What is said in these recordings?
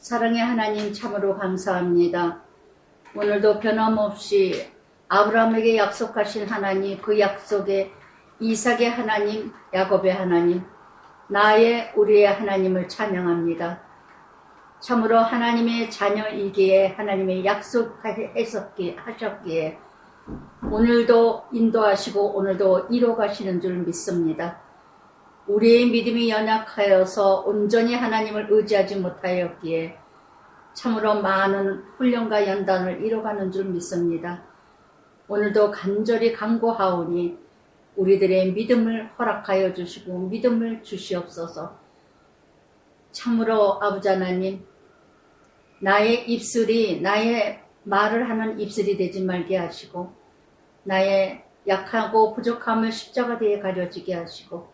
사랑의 하나님 참으로 감사합니다. 오늘도 변함없이 아브라함에게 약속하신 하나님, 그 약속에 이삭의 하나님, 야곱의 하나님, 나의 우리의 하나님을 찬양합니다. 참으로 하나님의 자녀이기에 하나님의 약속하셨기에 오늘도 인도하시고 오늘도 이뤄가시는 줄 믿습니다. 우리의 믿음이 연약하여서 온전히 하나님을 의지하지 못하였기에 참으로 많은 훈련과 연단을 이뤄가는 줄 믿습니다. 오늘도 간절히 간구하오니 우리들의 믿음을 허락하여 주시고 믿음을 주시옵소서. 참으로 아버지 하나님, 나의 입술이 나의 말을 하는 입술이 되지 말게 하시고 나의 약하고 부족함을 십자가대에 가려지게 하시고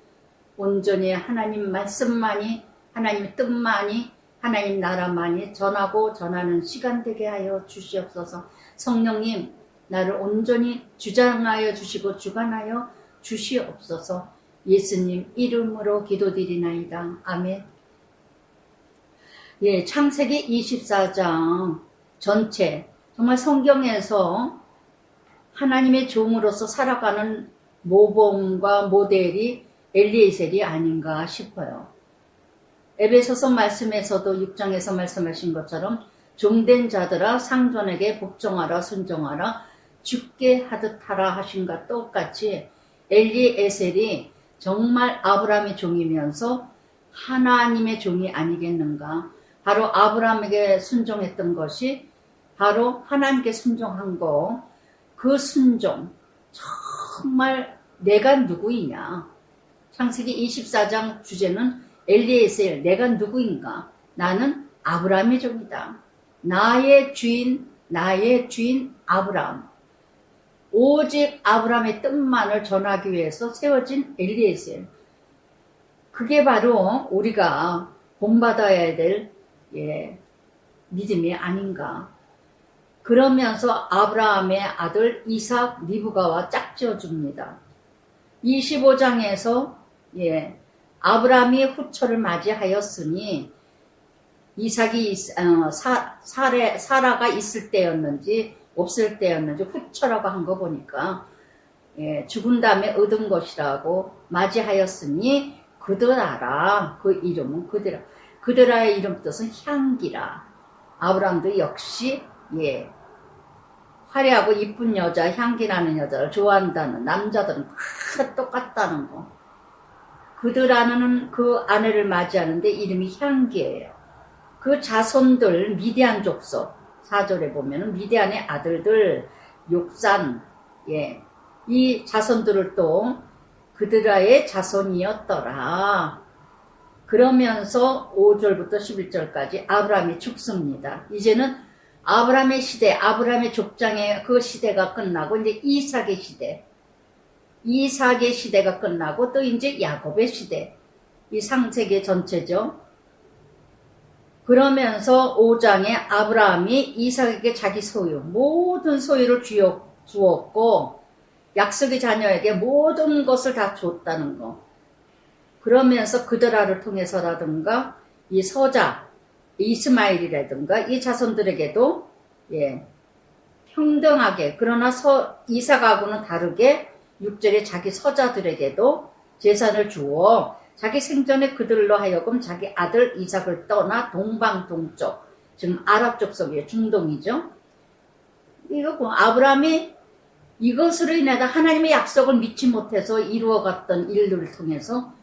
온전히 하나님 말씀만이, 하나님 뜻만이, 하나님 나라만이 전하고 전하는 시간 되게 하여 주시옵소서. 성령님, 나를 온전히 주장하여 주시고 주관하여 주시옵소서. 예수님 이름으로 기도드리나이다. 아멘. 예, 창세기 24장 전체, 정말 성경에서 하나님의 종으로서 살아가는 모범과 모델이 엘리에셀이 아닌가 싶어요. 에베소서 말씀에서도 6장에서 말씀하신 것처럼 종된 자들아 상전에게 복종하라 순종하라 죽게 하듯 하라 하신과 똑같이 엘리에셀이 정말 아브라함의 종이면서 하나님의 종이 아니겠는가. 바로 아브라함에게 순종했던 것이 바로 하나님께 순종한 거, 그 순종 정말 내가 누구이냐. 창세기 24장 주제는 엘리에셀, 내가 누구인가? 나는 아브라함의 종이다. 나의 주인 아브라함. 오직 아브라함의 뜻만을 전하기 위해서 세워진 엘리에셀. 그게 바로 우리가 본받아야 될 믿음이 아닌가. 그러면서 아브라함의 아들 이삭 리브가와 짝지어줍니다. 25장에서 아브라함이 후처를 맞이하였으니 이삭이 사라가 있을 때였는지 없을 때였는지 후처라고 한 거 보니까 죽은 다음에 얻은 것이라고 맞이하였으니 그드라라. 그 이름은 그드라. 그드라의 이름 뜻은 향기라. 아브라함도 역시 화려하고 이쁜 여자, 향기 나는 여자를 좋아한다는 남자들은 다 똑같다는 거. 그드라는 그 아내를 맞이하는데 이름이 향기예요. 그 자손들 미디안 족속 4절에 보면은 미디안의 아들들 욕산, 이 자손들을 또 그드라의 자손이었더라. 그러면서 5절부터 11절까지 아브라함이 죽습니다. 이제는 아브라함의 시대, 아브라함의 족장의 그 시대가 끝나고 이제 이삭의 시대가 끝나고 또 이제 야곱의 시대, 이 창세기 전체죠. 그러면서 5장에 아브라함이 이삭에게 자기 소유, 모든 소유를 주었고 약속의 자녀에게 모든 것을 다 줬다는 거. 그러면서 그드라를 통해서라든가 이 서자 이스마엘이라든가 이 자손들에게도 평등하게, 그러나 이삭하고는 다르게 6절에 자기 서자들에게도 재산을 주어 자기 생전에 그들로 하여금 자기 아들 이삭을 떠나 동방동쪽, 지금 아랍 족속이에요. 중동이죠. 이거 아브라함이 이것으로 인해서 하나님의 약속을 믿지 못해서 이루어갔던 일들을 통해서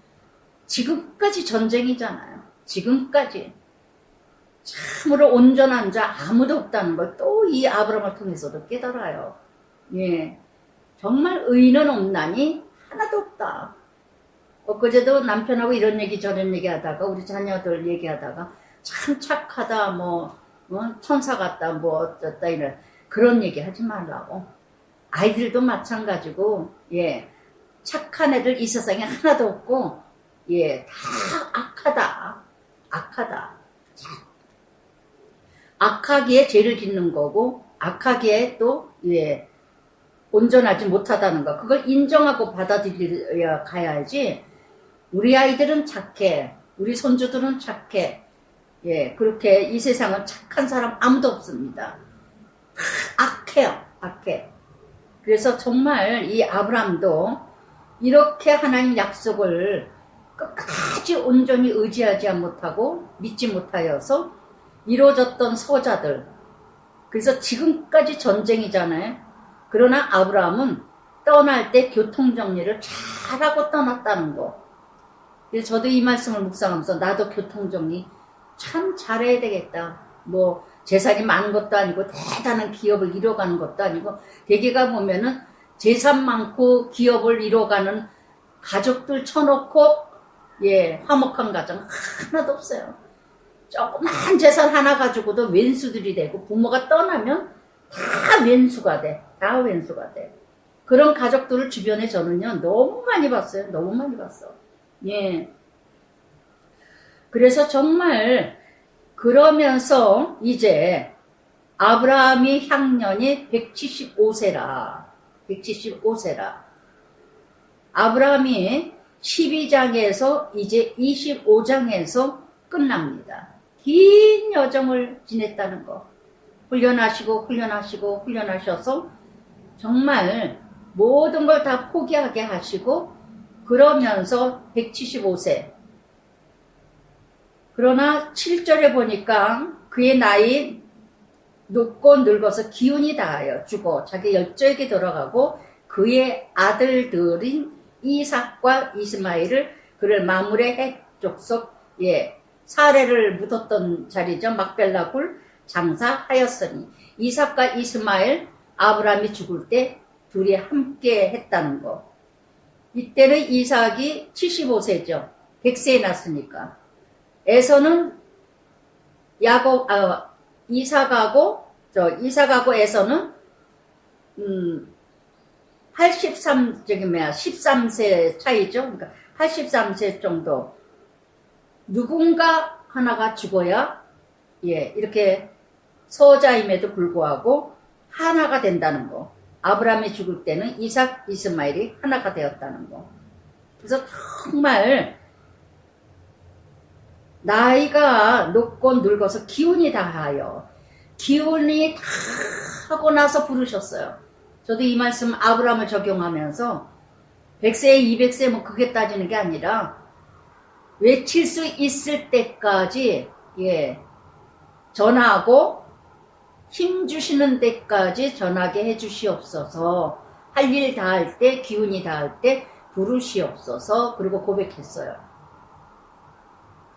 지금까지 전쟁이잖아요. 지금까지 참으로 온전한 자 아무도 없다는 걸 또 이 아브라함을 통해서도 깨달아요. 정말 의인은 없나니 하나도 없다. 엊그제도 남편하고 이런 얘기 저런 얘기 하다가 우리 자녀들 얘기하다가 참 착하다, 천사 같다, 어쩌다 이런 그런 얘기 하지 말라고. 아이들도 마찬가지고 착한 애들 이 세상에 하나도 없고 다 악하다. 악하기에 죄를 짓는 거고 악하기에 또 온전하지 못하다는 거. 그걸 인정하고 받아들여야 가야지. 우리 아이들은 착해. 우리 손주들은 착해. 예, 그렇게 이 세상은 착한 사람 아무도 없습니다. 악해요, 악해. 그래서 정말 이 아브라함도 이렇게 하나님 약속을 끝까지 온전히 의지하지 못하고 믿지 못하여서 이루어졌던 서자들. 그래서 지금까지 전쟁이잖아요. 그러나 아브라함은 떠날 때 교통정리를 잘하고 떠났다는 거. 그래서 저도 이 말씀을 묵상하면서 나도 교통정리 참 잘해야 되겠다. 뭐 재산이 많은 것도 아니고 대단한 기업을 이뤄가는 것도 아니고 대개가 보면은 재산 많고 기업을 이뤄가는 가족들 쳐놓고 예 화목한 가정 하나도 없어요. 조그만 재산 하나 가지고도 왼수들이 되고 부모가 떠나면 다 왼수가 돼. 다 왼수가 돼. 그런 가족들을 주변에 저는요 너무 많이 봤어요. 너무 많이 봤어. 예. 그래서 정말 그러면서 이제 아브라함이 향년이 175세라. 175세라. 아브라함이 12장에서 이제 25장에서 끝납니다. 긴 여정을 지냈다는 거. 훈련하셔서 정말 모든 걸 다 포기하게 하시고 그러면서 175세. 그러나 7절에 보니까 그의 나이 높고 늙어서 기운이 다하여 죽어 자기 열조에게 돌아가고 그의 아들들인 이삭과 이스마엘을 그를 마물의 핵 족속 사례를 묻었던 자리죠. 막벨라 굴 장사하였으니 이삭과 이스마엘 아브라함이 죽을 때 둘이 함께 했다는 거. 이때는 이삭이 75세죠. 100세에 났으니까. 에서는 이삭하고 에서는 13세 차이죠. 그러니까 83세 정도. 누군가 하나가 죽어야 이렇게 서자임에도 불구하고 하나가 된다는 거. 아브라함이 죽을 때는 이삭, 이스마엘이 하나가 되었다는 거. 그래서 정말 나이가 높고 늙어서 기운이 다하여 기운이 다 하고 나서 부르셨어요. 저도 이 말씀 아브라함을 적용하면서 100세, 200세 뭐 그게 따지는 게 아니라 외칠 수 있을 때까지 전하고 힘 주시는 데까지 전하게 해 주시옵소서. 할 일 다 할 때 기운이 다할 때 부르시옵소서. 그리고 고백했어요.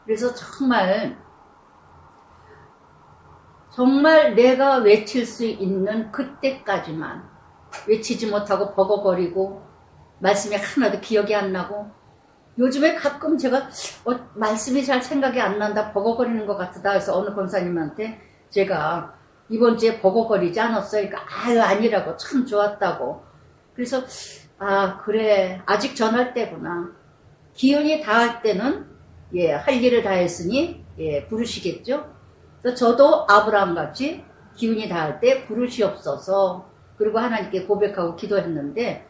그래서 정말 내가 외칠 수 있는 그때까지만 외치지 못하고 버거거리고 말씀이 하나도 기억이 안 나고 요즘에 가끔 제가 말씀이 잘 생각이 안 난다 버거거리는 것 같다 해서 어느 권사님한테 제가 이번 주에 버거거리지 않았어요. 그러니까 아니라고 참 좋았다고. 그래서 그래 아직 전할 때구나. 기운이 다할 때는 할 일을 다 했으니 부르시겠죠. 그래서 저도 아브라함 같이 기운이 다할 때 부르시옵소서. 그리고 하나님께 고백하고 기도했는데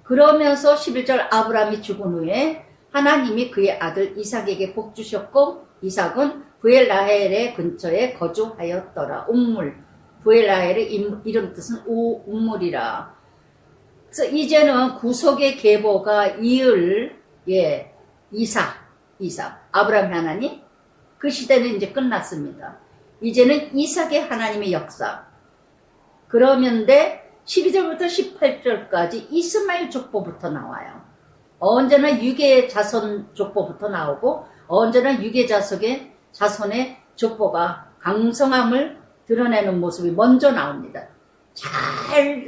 그러면서 11절 아브라함이 죽은 후에 하나님이 그의 아들 이삭에게 복 주셨고 이삭은 브엘라헬의 근처에 거주하였더라. 옥물. 브엘라헬의 이름 뜻은 우물이라. 그래서 이제는 구속의 계보가 이을 이삭. 아브라함의 하나님. 그 시대는 이제 끝났습니다. 이제는 이삭의 하나님의 역사. 그러면데 12절부터 18절까지 이스마엘 족보부터 나와요. 언제나 유괴 자손 족보부터 나오고 언제나 유괴 자손의 족보가 강성함을 드러내는 모습이 먼저 나옵니다.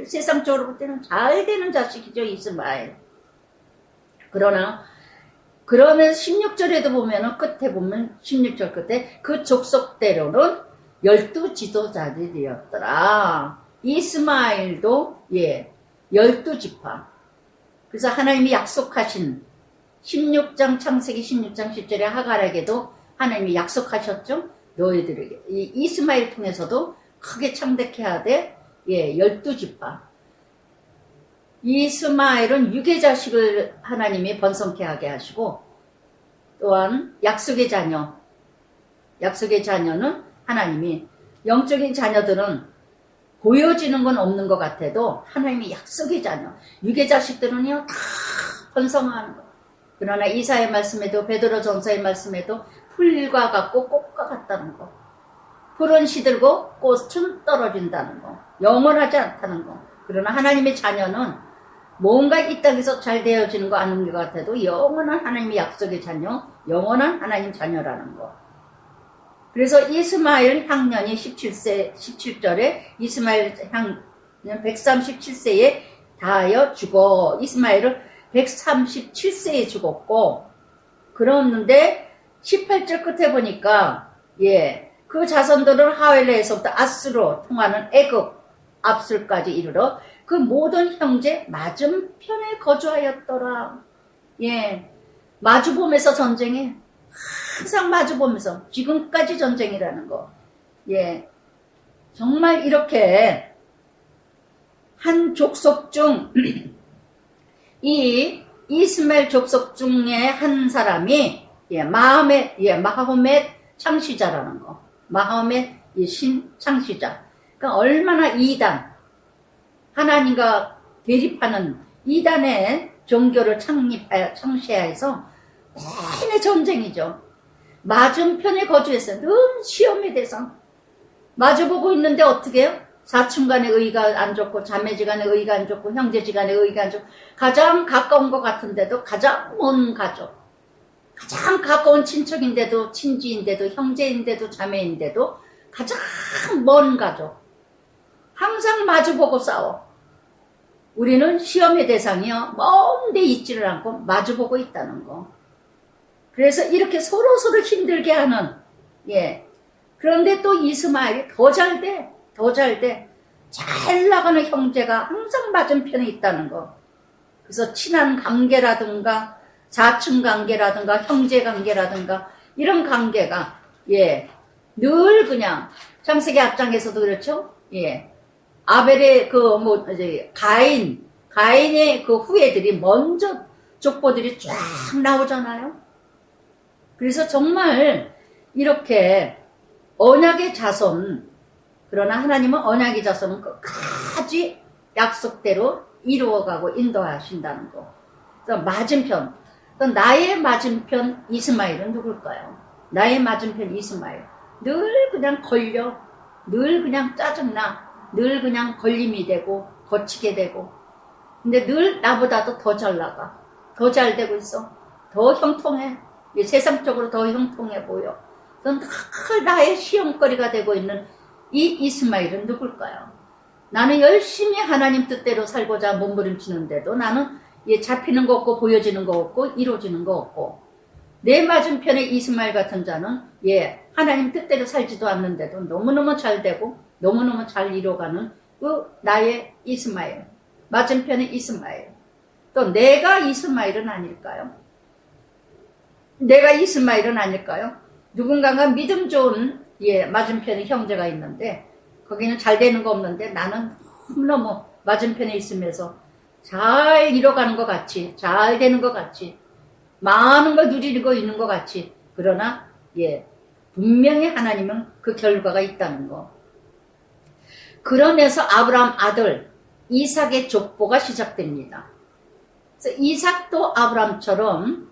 세상적으로 볼 때는 잘 되는 자식이죠, 이스마엘. 그러면서 16절에도 보면은 끝에 보면 16절 끝에 그 족속대로는 12지도자들이었더라. 이스마엘도 12지파. 그래서 하나님이 약속하신 16장 창세기 16장 10절에 하갈에게도 하나님이 약속하셨죠. 너희들에게 이스마엘 통해서도 크게 창대케 하되 12지파. 이스마엘은 유괴자식을 하나님이 번성케 하게 하시고 또한 약속의 자녀 약속의 자녀는 하나님이, 영적인 자녀들은 보여지는 건 없는 것 같아도 하나님이 약속의 자녀, 육의 자식들은요 다 번성하는 거. 그러나 이사의 말씀에도 베드로 전서의 말씀에도 풀과 같고 꽃과 같다는 거, 풀은 시들고 꽃은 떨어진다는 거, 영원하지 않다는 거. 그러나 하나님의 자녀는 뭔가 이 땅에서 잘 되어지는 거 아닌 것 같아도 영원한 하나님의 약속의 자녀, 영원한 하나님 자녀라는 거. 그래서 이스마엘 향년이 17절에 이스마엘 향년 137세에 다하여 죽어. 이스마엘은 137세에 죽었고, 그러는데 18절 끝에 보니까 그 자손들은 하웰레에서부터 아스로 통하는 애굽 압술까지 이르러 그 모든 형제 맞은편에 거주하였더라. 마주보면서 전쟁해. 항상 마주보면서 지금까지 전쟁이라는 거. 정말 이렇게 한 족속 중 이 이스마엘 족속 중에 한 사람이 마호멧 창시자라는 거. 마호멧 신 창시자. 그러니까 얼마나 이단, 하나님과 대립하는 이단의 종교를 창시해서 내내 전쟁이죠. 맞은편에 거주했어요. 늘 시험의 대상. 마주보고 있는데 어떻게 해요? 사촌간의 의가 안 좋고, 자매지간의 의가 안 좋고, 형제지간의 의가 안 좋고, 가장 가까운 것 같은데도 가장 먼 가족, 가장 가까운 친척인데도, 친지인데도, 형제인데도, 자매인데도 가장 먼 가족, 항상 마주보고 싸워. 우리는 시험의 대상이요 먼 데 있지를 않고 마주보고 있다는 거. 그래서 이렇게 서로서로 힘들게 하는, 그런데 또 이스마엘이 더 잘 돼. 잘 나가는 형제가 항상 맞은편에 있다는 거. 그래서 친한 관계라든가, 자충 관계라든가, 형제 관계라든가, 이런 관계가, 늘 그냥, 창세기 앞장에서도 그렇죠? 아벨의 가인의 그 후예들이 먼저 족보들이 쫙 나오잖아요. 그래서 정말 이렇게 언약의 자손, 그러나 하나님은 언약의 자손은 끝까지 약속대로 이루어가고 인도하신다는 거. 그래서 맞은편, 나의 맞은편 이스마엘은 누굴까요? 나의 맞은편 이스마엘. 늘 그냥 걸려, 늘 그냥 짜증나, 늘 그냥 걸림이 되고 거치게 되고, 근데 늘 나보다도 더 잘 나가, 더 잘 되고 있어, 더 형통해, 세상적으로 더 형통해 보여. 늘 나의 시험거리가 되고 있는 이 이스마엘은 누굴까요? 나는 열심히 하나님 뜻대로 살고자 몸부림치는데도 나는 잡히는 거 없고, 보여지는 거 없고, 이루어지는 거 없고, 내 맞은편에 이스마엘 같은 자는 하나님 뜻대로 살지도 않는데도 너무너무 잘 되고 너무너무 잘 이뤄가는 그 나의 이스마엘, 맞은편에 이스마엘. 또 내가 이스마엘은 아닐까요? 내가 이스마엘은 아닐까요? 누군가가 믿음 좋은 맞은편에 형제가 있는데 거기는 잘 되는 거 없는데 나는 너무너무 맞은편에 있으면서 잘 이뤄가는 것 같이, 잘 되는 것 같이, 많은 걸 누리고 있는 것 같이, 그러나 분명히 하나님은 그 결과가 있다는 거. 그러면서 아브라함 아들 이삭의 족보가 시작됩니다. 그래서 이삭도 아브라함처럼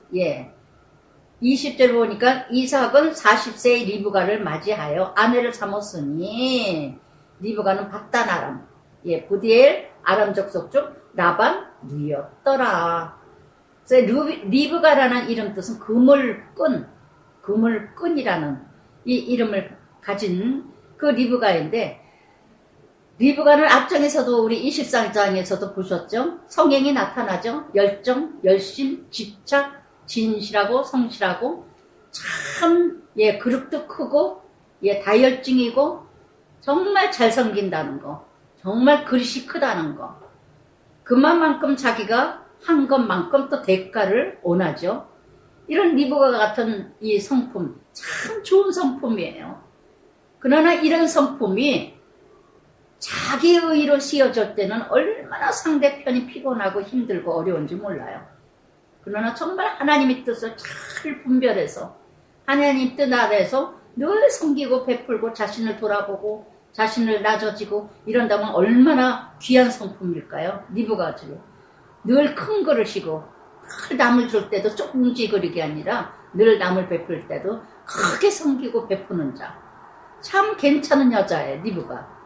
20절 보니까 이삭은 40세의 리브가를 맞이하여 아내를 삼았으니, 리브가는 밧단 아람, 부디엘 아람 족속 중 라반 누이였더라. 그래서 리브가라는 이름 뜻은 그물끈이라는 이 이름을 가진 그 리브가인데, 리브가는 앞장에서도 우리 24장에서도 보셨죠? 성행이 나타나죠? 열정, 열심, 집착, 진실하고 성실하고, 참 그릇도 크고 다혈증이고 정말 잘 섬긴다는 거, 정말 그릇이 크다는 거, 그만큼 자기가 한 것만큼 또 대가를 원하죠. 이런 리브가 같은 이 성품 참 좋은 성품이에요. 그러나 이런 성품이 자기의 의로 씌워질 때는 얼마나 상대편이 피곤하고 힘들고 어려운지 몰라요. 그러나 정말 하나님의 뜻을 잘 분별해서 하나님 뜻 아래에서 늘 섬기고 베풀고 자신을 돌아보고 자신을 낮아지고 이런다면 얼마나 귀한 성품일까요? 리브가지로 늘 큰 그릇이고 늘 남을 줄 때도 조금지거리게 아니라 늘 남을 베풀 때도 크게 섬기고 베푸는 자. 참 괜찮은 여자예요, 리브가.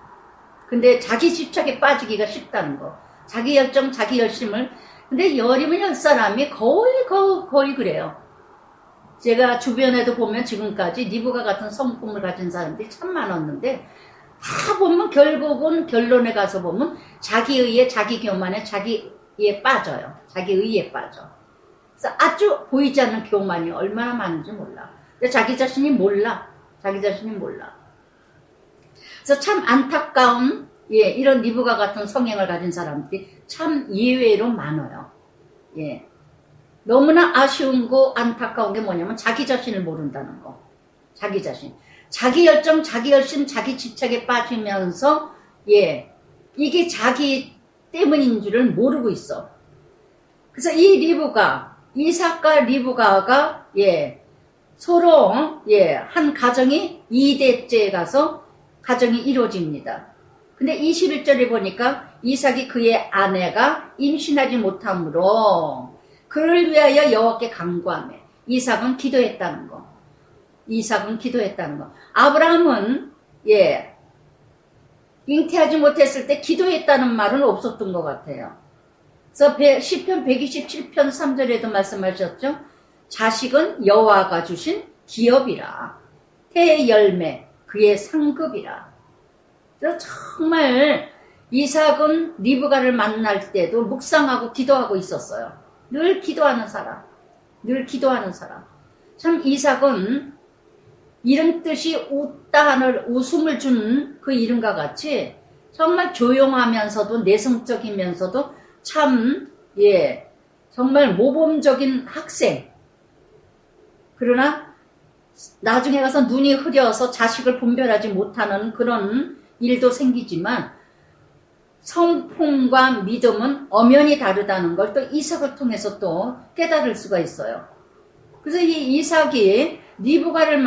근데 자기 집착에 빠지기가 쉽다는 거. 자기 열정, 자기 열심을. 근데 열이면 열 사람이 거의 그래요. 제가 주변에도 보면 지금까지 리브가 같은 성품을 가진 사람들이 참 많았는데 다 보면 결국은 결론에 가서 보면 자기의에, 자기 교만에, 자기에 빠져요. 자기의에 빠져. 그래서 아주 보이지 않는 교만이 얼마나 많은지 몰라. 근데 자기 자신이 몰라. 자기 자신이 몰라. 그래서 참 안타까운 이런 리브가 같은 성향을 가진 사람들이 참 예외로 많아요. 예. 너무나 아쉬운 거 안타까운 게 뭐냐면 자기 자신을 모른다는 거. 자기 자신. 자기 열정, 자기 열심, 자기 집착에 빠지면서 이게 자기 때문인 줄을 모르고 있어. 그래서 이 리브가 이삭과 리브가가 서로 한 가정이 2대째에 가서 가정이 이루어집니다. 근데 21절에 보니까 이삭이 그의 아내가 임신하지 못하므로 그를 위하여 여호와께 간구하며 이삭은 기도했다는 거. 이삭은 기도했다는 거. 아브라함은 잉태하지 못했을 때 기도했다는 말은 없었던 것 같아요. 그래서 시편 127편 3절에도 말씀하셨죠. 자식은 여호와가 주신 기업이라. 태의 열매 그의 상급이라. 그래서 정말 이삭은 리브가를 만날 때도 묵상하고 기도하고 있었어요. 늘 기도하는 사람. 늘 기도하는 사람. 참 이삭은 이름 뜻이 웃다 하늘 웃음을 준 그 이름과 같이 정말 조용하면서도 내성적이면서도 참 정말 모범적인 학생. 그러나 나중에 가서 눈이 흐려서 자식을 분별하지 못하는 그런 일도 생기지만 성품과 믿음은 엄연히 다르다는 걸 또 이삭을 통해서 또 깨달을 수가 있어요. 그래서 이 이삭이 리브가를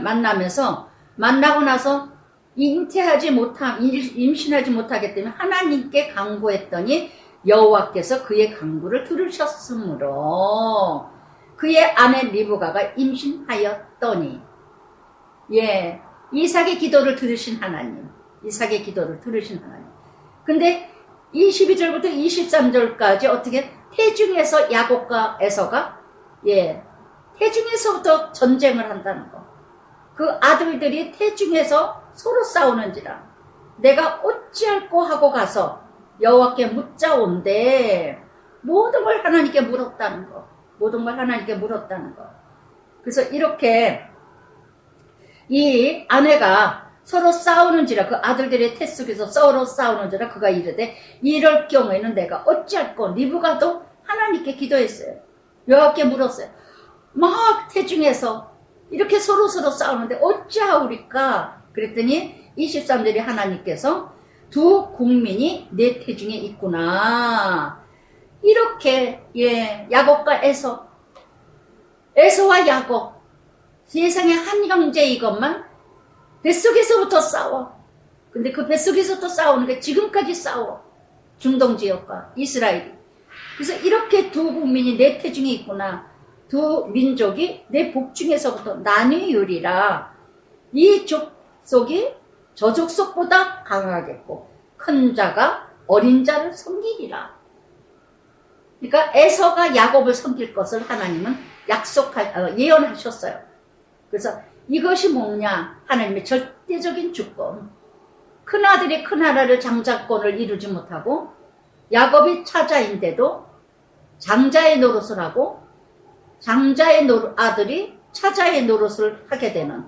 만나면서 만나고 나서 임신하지 못하기 때문에 하나님께 간구했더니 여호와께서 그의 간구를 들으셨으므로 그의 아내 리브가가 임신하였더니 이삭의 기도를 들으신 하나님. 이삭의 기도를 들으신 하나님. 근데 22절부터 23절까지 어떻게 태중에서 야곱과 에서가 태중에서부터 전쟁을 한다는 거. 그 아들들이 태중에서 서로 싸우는지라 내가 어찌할꼬 하고 가서 여호와께 묻자온데 모든 걸 하나님께 물었다는 거. 모든 걸 하나님께 물었다는 거. 그래서 이렇게 이 아내가 서로 싸우는지라 그 아들들의 태 속에서 서로 싸우는지라 그가 이르되 이럴 경우에는 내가 어찌할꼬. 리브가도 하나님께 기도했어요. 여호와께 물었어요. 막 태중에서 이렇게 서로 싸우는데 어찌하오리까? 그랬더니 23절에 하나님께서 두 국민이 내 태중에 있구나. 이렇게 야곱과 에서와 야곱 세상에 한 형제 이것만 뱃속에서부터 싸워. 근데 그 뱃속에서부터 싸우는 게 지금까지 싸워. 중동 지역과 이스라엘이. 그래서 이렇게 두 국민이 내 태중에 있구나. 두 민족이 내 복중에서부터 나뉘으리라. 이 족속이 저 족속보다 강하겠고 큰 자가 어린 자를 섬기리라. 그러니까 에서가 야곱을 섬길 것을 하나님은 예언하셨어요. 그래서 이것이 뭐냐? 하나님의 절대적인 주권. 큰아들이 큰아들을 장자권을 이루지 못하고 야곱이 차자인데도 장자의 노릇을 하고 장자의 아들이 차자의 노릇을 하게 되는.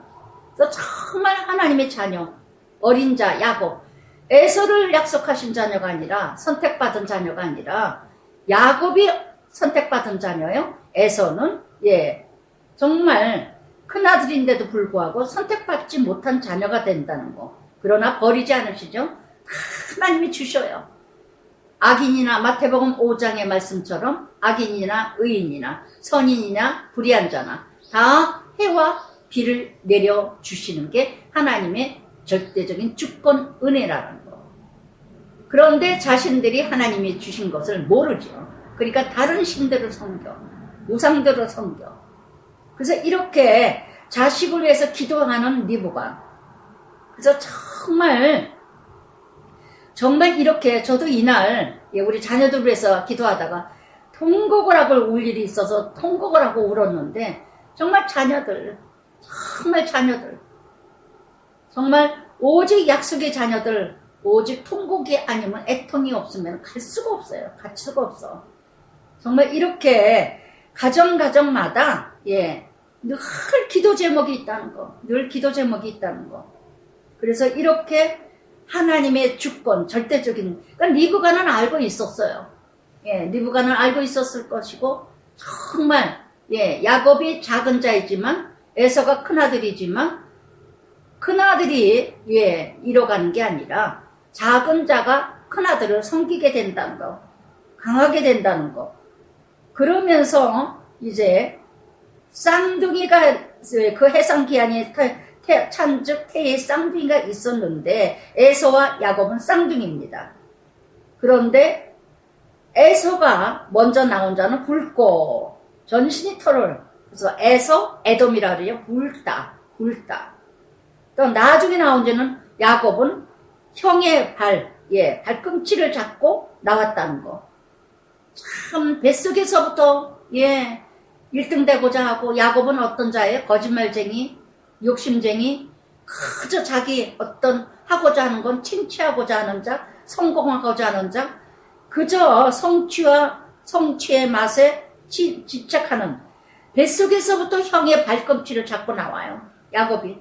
그래서 정말 하나님의 자녀, 어린 자 야곱, 에서를 약속하신 자녀가 아니라 선택받은 자녀가 아니라 야곱이 선택받은 자녀예요. 에서는 정말 큰아들인데도 불구하고 선택받지 못한 자녀가 된다는 거. 그러나 버리지 않으시죠? 하나님이 주셔요. 악인이나 마태복음 5장의 말씀처럼 악인이나 의인이나 선인이나 불의한 자나 다 해와 비를 내려주시는 게 하나님의 절대적인 주권 은혜라는 거. 그런데 자신들이 하나님이 주신 것을 모르죠. 그러니까 다른 신들을 섬겨, 우상들을 섬겨. 그래서 이렇게 자식을 위해서 기도하는 리브가. 그래서 정말 이렇게 저도 이날 우리 자녀들 위해서 기도하다가 통곡을 하고 울 일이 있어서 통곡을 하고 울었는데 정말 자녀들 정말 오직 약속의 자녀들, 오직 통곡이 아니면 애통이 없으면 갈 수가 없어요. 갈 수가 없어. 정말 이렇게 가정마다 늘 기도 제목이 있다는 거. 늘 기도 제목이 있다는 거. 그래서 이렇게 하나님의 주권, 절대적인, 그러니까 리브가는 알고 있었어요. 리브가는 알고 있었을 것이고, 정말, 야곱이 작은 자이지만, 에서가 큰아들이지만, 큰아들이, 잃어가는 게 아니라, 작은 자가 큰아들을 섬기게 된다는 거, 강하게 된다는 거. 그러면서, 이제, 쌍둥이가, 그 해상 기한이 찬즉 태의 쌍둥이가 있었는데 에서와 야곱은 쌍둥이입니다. 그런데 에서가 먼저 나온 자는 붉고 전신이 털을, 그래서 에서 에돔이라 그래요. 붉다. 또 나중에 나온 자는 야곱은 형의 발꿈치를 잡고 나왔다는 거. 참 뱃속에서부터 1등 되고자 하고, 야곱은 어떤 자예요? 거짓말쟁이, 욕심쟁이, 그저 자기 어떤 하고자 하는 건 칭취하고자 하는 자, 성공하고자 하는 자, 그저 성취의 맛에 집착하는, 뱃속에서부터 형의 발꿈치를 잡고 나와요. 야곱이.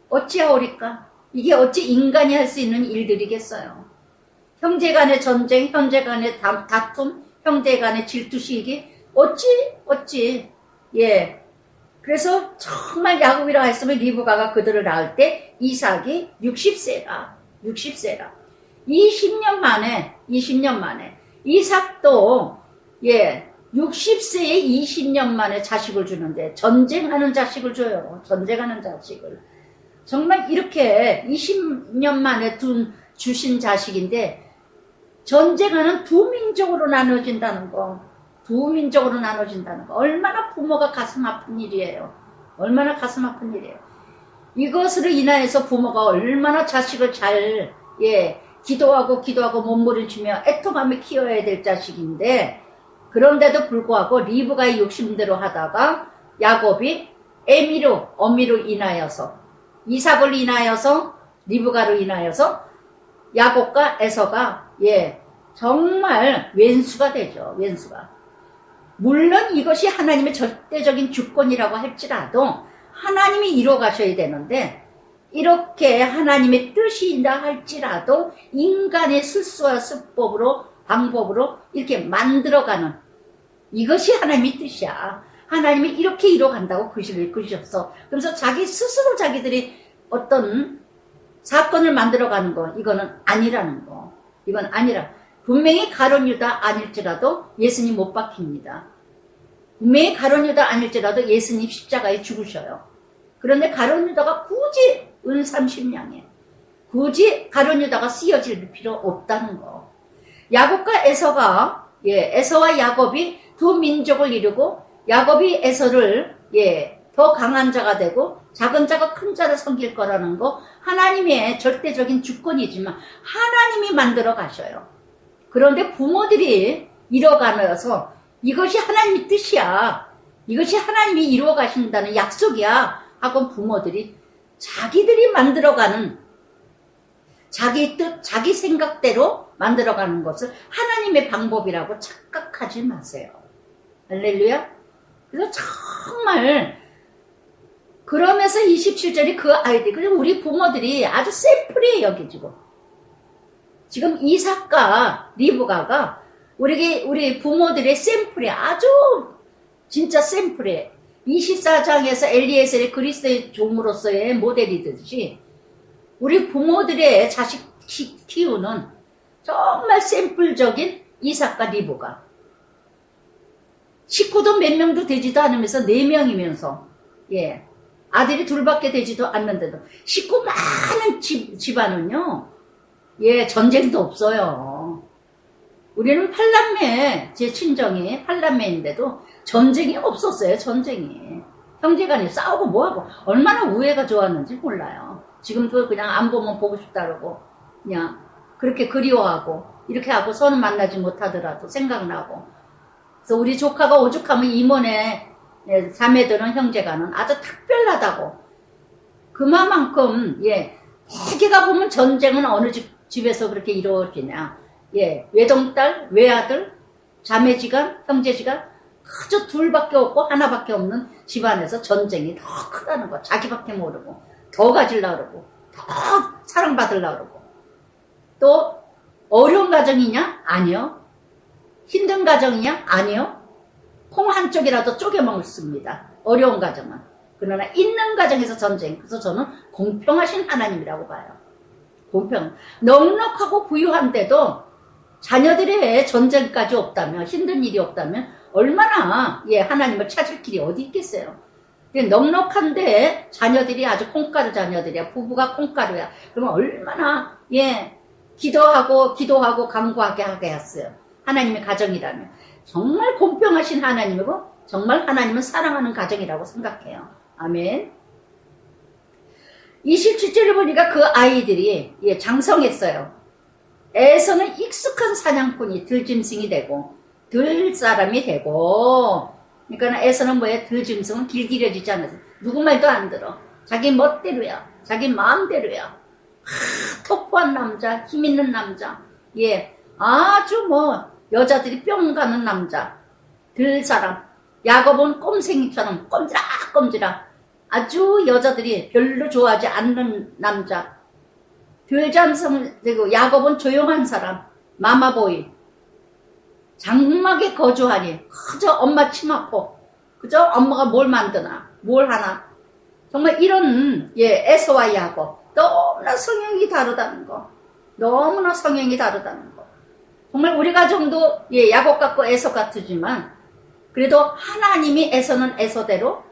어찌하오리까? 이게 어찌 인간이 할 수 있는 일들이겠어요. 형제 간의 전쟁, 형제 간의 다툼, 형제 간의 질투시기, 어찌. 그래서 정말 야곱이라 했으면 리브가가 그들을 낳을 때 이삭이 60세라. 20년 만에 이삭도 60세에 20년 만에 자식을 주는데, 전쟁하는 자식을 줘요. 전쟁하는 자식을. 정말 이렇게 20년 만에 주신 자식인데, 전쟁하는 두 민족으로 나눠진다는 거. 얼마나 부모가 가슴 아픈 일이에요. 이것으로 인하여서 부모가 얼마나 자식을 잘, 기도하고 몸부림치며 애통하며 키워야 될 자식인데, 그런데도 불구하고 리브가의 욕심대로 하다가 야곱이 어미로 인하여서, 이삭을 인하여서, 리브가로 인하여서 야곱과 에서가 정말 왼수가 되죠. 물론 이것이 하나님의 절대적인 주권이라고 할지라도 하나님이 이루어 가셔야 되는데, 이렇게 하나님의 뜻이다 할지라도 인간의 술수와 수법으로, 방법으로 이렇게 만들어가는, 이것이 하나님의 뜻이야. 하나님이 이렇게 이루어 간다고 글씨를 그리셨어. 그래서 자기 스스로 자기들이 어떤 사건을 만들어가는 거, 이거는 아니라는 거. 분명히 가룟 유다 아닐지라도 예수님 못 박힙니다. 분명히 가룟 유다 아닐지라도 예수님 십자가에 죽으셔요. 그런데 가룟 유다가 굳이 은 30냥에 굳이 가룟 유다가 쓰여질 필요 없다는 거. 야곱과 에서가 에서와 야곱이 두 민족을 이루고, 야곱이 에서를 더 강한 자가 되고 작은 자가 큰 자를 섬길 거라는 거, 하나님의 절대적인 주권이지만 하나님이 만들어 가셔요. 그런데 부모들이 이뤄가면서 이것이 하나님의 뜻이야, 이것이 하나님이 이루어 가신다는 약속이야 하고 부모들이 자기들이 만들어가는, 자기 뜻, 자기 생각대로 만들어가는 것을 하나님의 방법이라고 착각하지 마세요. 할렐루야. 그래서 정말 그러면서 27절이 그 아이들, 그리고 우리 부모들이 아주 샘플이에요. 여기지고 지금 이삭과 리브가가 우리 부모들의 샘플이 아주 진짜 샘플이에요. 24장에서 엘리에셀의 그리스도의 종으로서의 모델이듯이 우리 부모들의 자식 키우는 정말 샘플적인 이삭과 리브가, 식구도 몇 명도 되지도 않으면서 4명이면서 아들이 둘밖에 되지도 않는데도 식구 많은 집안은요. 예, 전쟁도 없어요. 우리는 팔남매, 제 친정이 팔남매인데도 전쟁이 없었어요. 전쟁이. 형제간에 싸우고 뭐하고 얼마나 우애가 좋았는지 몰라요. 지금도 그냥 안 보면 보고 싶다 그러고 그냥 그렇게 그리워하고 이렇게 하고 서는 만나지 못하더라도 생각나고. 그래서 우리 조카가 오죽하면 임원의 자매들은 형제간은 아주 특별하다고. 그만큼 예, 대개가 보면 전쟁은 어느 집에서 그렇게 이루어지냐. 예, 외동딸, 외아들, 자매지간, 형제지간 그저 둘밖에 없고 하나밖에 없는 집안에서 전쟁이 더 크다는 거. 자기밖에 모르고 더 가지려고 그러고 더 사랑받으려고 그러고. 또 어려운 가정이냐? 아니요. 힘든 가정이냐? 아니요. 콩 한쪽이라도 쪼개 먹습니다. 어려운 가정은. 그러나 있는 가정에서 전쟁. 그래서 저는 공평하신 하나님이라고 봐요. 공평. 넉넉하고 부유한데도 자녀들의 전쟁까지 없다면, 힘든 일이 없다면 얼마나 예, 하나님을 찾을 길이 어디 있겠어요. 넉넉한데 자녀들이 아주 콩가루 자녀들이야. 부부가 콩가루야. 그러면 얼마나 예, 기도하고 간구하게 하게 했어요. 하나님의 가정이라면. 정말 공평하신 하나님이고 정말 하나님은 사랑하는 가정이라고 생각해요. 아멘. 27절을 보니까 그 아이들이 예, 장성했어요. 에서는 익숙한 사냥꾼이 들짐승이 되고 들사람이 되고. 그러니까 에서는 뭐예요? 들짐승은 길들여지지 않아서 누구 말도 안 들어. 자기 멋대로야. 자기 마음대로야. 터프한 남자, 힘 있는 남자. 예, 아주 뭐 여자들이 뿅 가는 남자. 들사람. 야곱은 꼼생이처럼 꼼지락꼼지락. 아주 여자들이 별로 좋아하지 않는 남자. 들잠승 되고 야곱은 조용한 사람. 마마보이. 장막에 거주하니 그저 엄마 치마포. 그저 엄마가 뭘 만드나 뭘 하나. 정말 이런 예, 에서와 야곱. 너무나 성향이 다르다는 거. 너무나 성향이 다르다는 거. 정말 우리 가정도 예, 야곱 같고 에서 같지만 그래도 하나님이 에서는 에서대로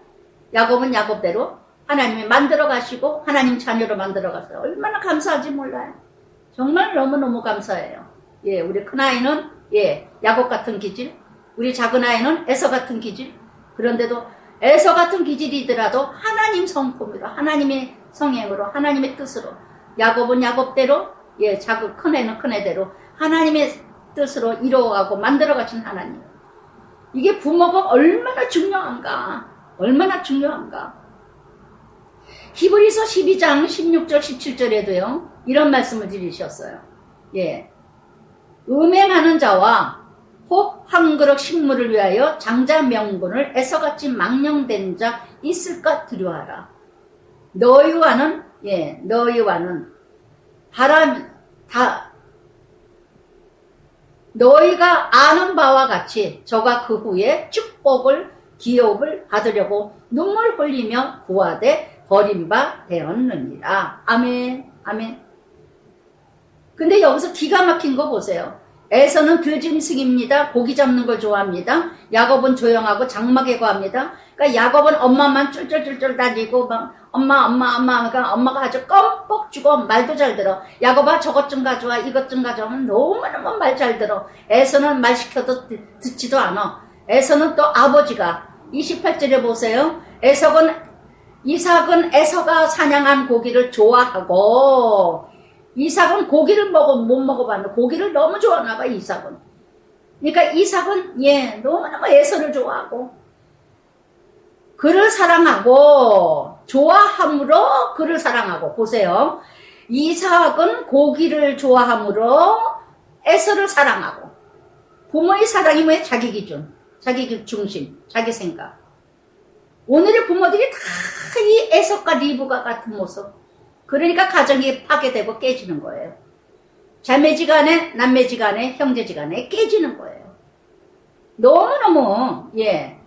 야곱은 야곱대로 하나님이 만들어 가시고 하나님 자녀로 만들어 가서 얼마나 감사한지 몰라요. 정말 너무너무 감사해요. 예, 우리 큰아이는 예, 야곱 같은 기질, 우리 작은아이는 에서 같은 기질. 그런데도 에서 같은 기질이더라도 하나님 성품으로 하나님의 성향으로 하나님의 뜻으로 야곱은 야곱대로 예, 큰애는 큰애대로 하나님의 뜻으로 이루어가고 만들어 가신 하나님. 이게 부모가 얼마나 중요한가. 얼마나 중요한가. 히브리서 12장 16절 17절에도요. 이런 말씀을 드리셨어요. 예. 음행하는 자와 혹 한 그릇 식물을 위하여 장자 명분을 에서같이 망령된 자 있을까 두려워하라. 너희와는 너희가 아는 바와 같이 저가 그 후에 축복을 기업을 받으려고 눈물 흘리며 구하되 버림바 되었느니라. 아멘. 아멘. 근데 여기서 기가 막힌 거 보세요. 에서는 들짐승입니다. 고기 잡는 걸 좋아합니다. 야곱은 조용하고 장막에 거합니다. 그러니까 야곱은 엄마만 쫄쫄쫄쫄 다니고 막 엄마 그러니까 엄마가 아주 껌뻑 주고 말도 잘 들어. 야곱아 저것 좀 가져와 이것 좀 가져와. 너무너무 말 잘 들어. 에서는 말 시켜도 듣지도 않아. 에서는 또 아버지가 28절에 보세요. 이삭은 에서가 사냥한 고기를 좋아하고 이삭은 고기를 못 먹어봤는데 고기를 너무 좋아하나 봐. 이삭은. 그러니까 이삭은 예, 너무너무 에서를 좋아하고 그를 사랑하고 좋아함으로 그를 사랑하고. 보세요. 이삭은 고기를 좋아함으로 에서를 사랑하고. 부모의 사랑이 뭐예요? 자기 기준, 자기 중심, 자기 생각. 오늘의 부모들이 다 이 에서과 리브가 같은 모습. 그러니까 가정이 파괴되고 깨지는 거예요. 자매지간에, 남매지간에, 형제지간에 깨지는 거예요. 너무너무 예,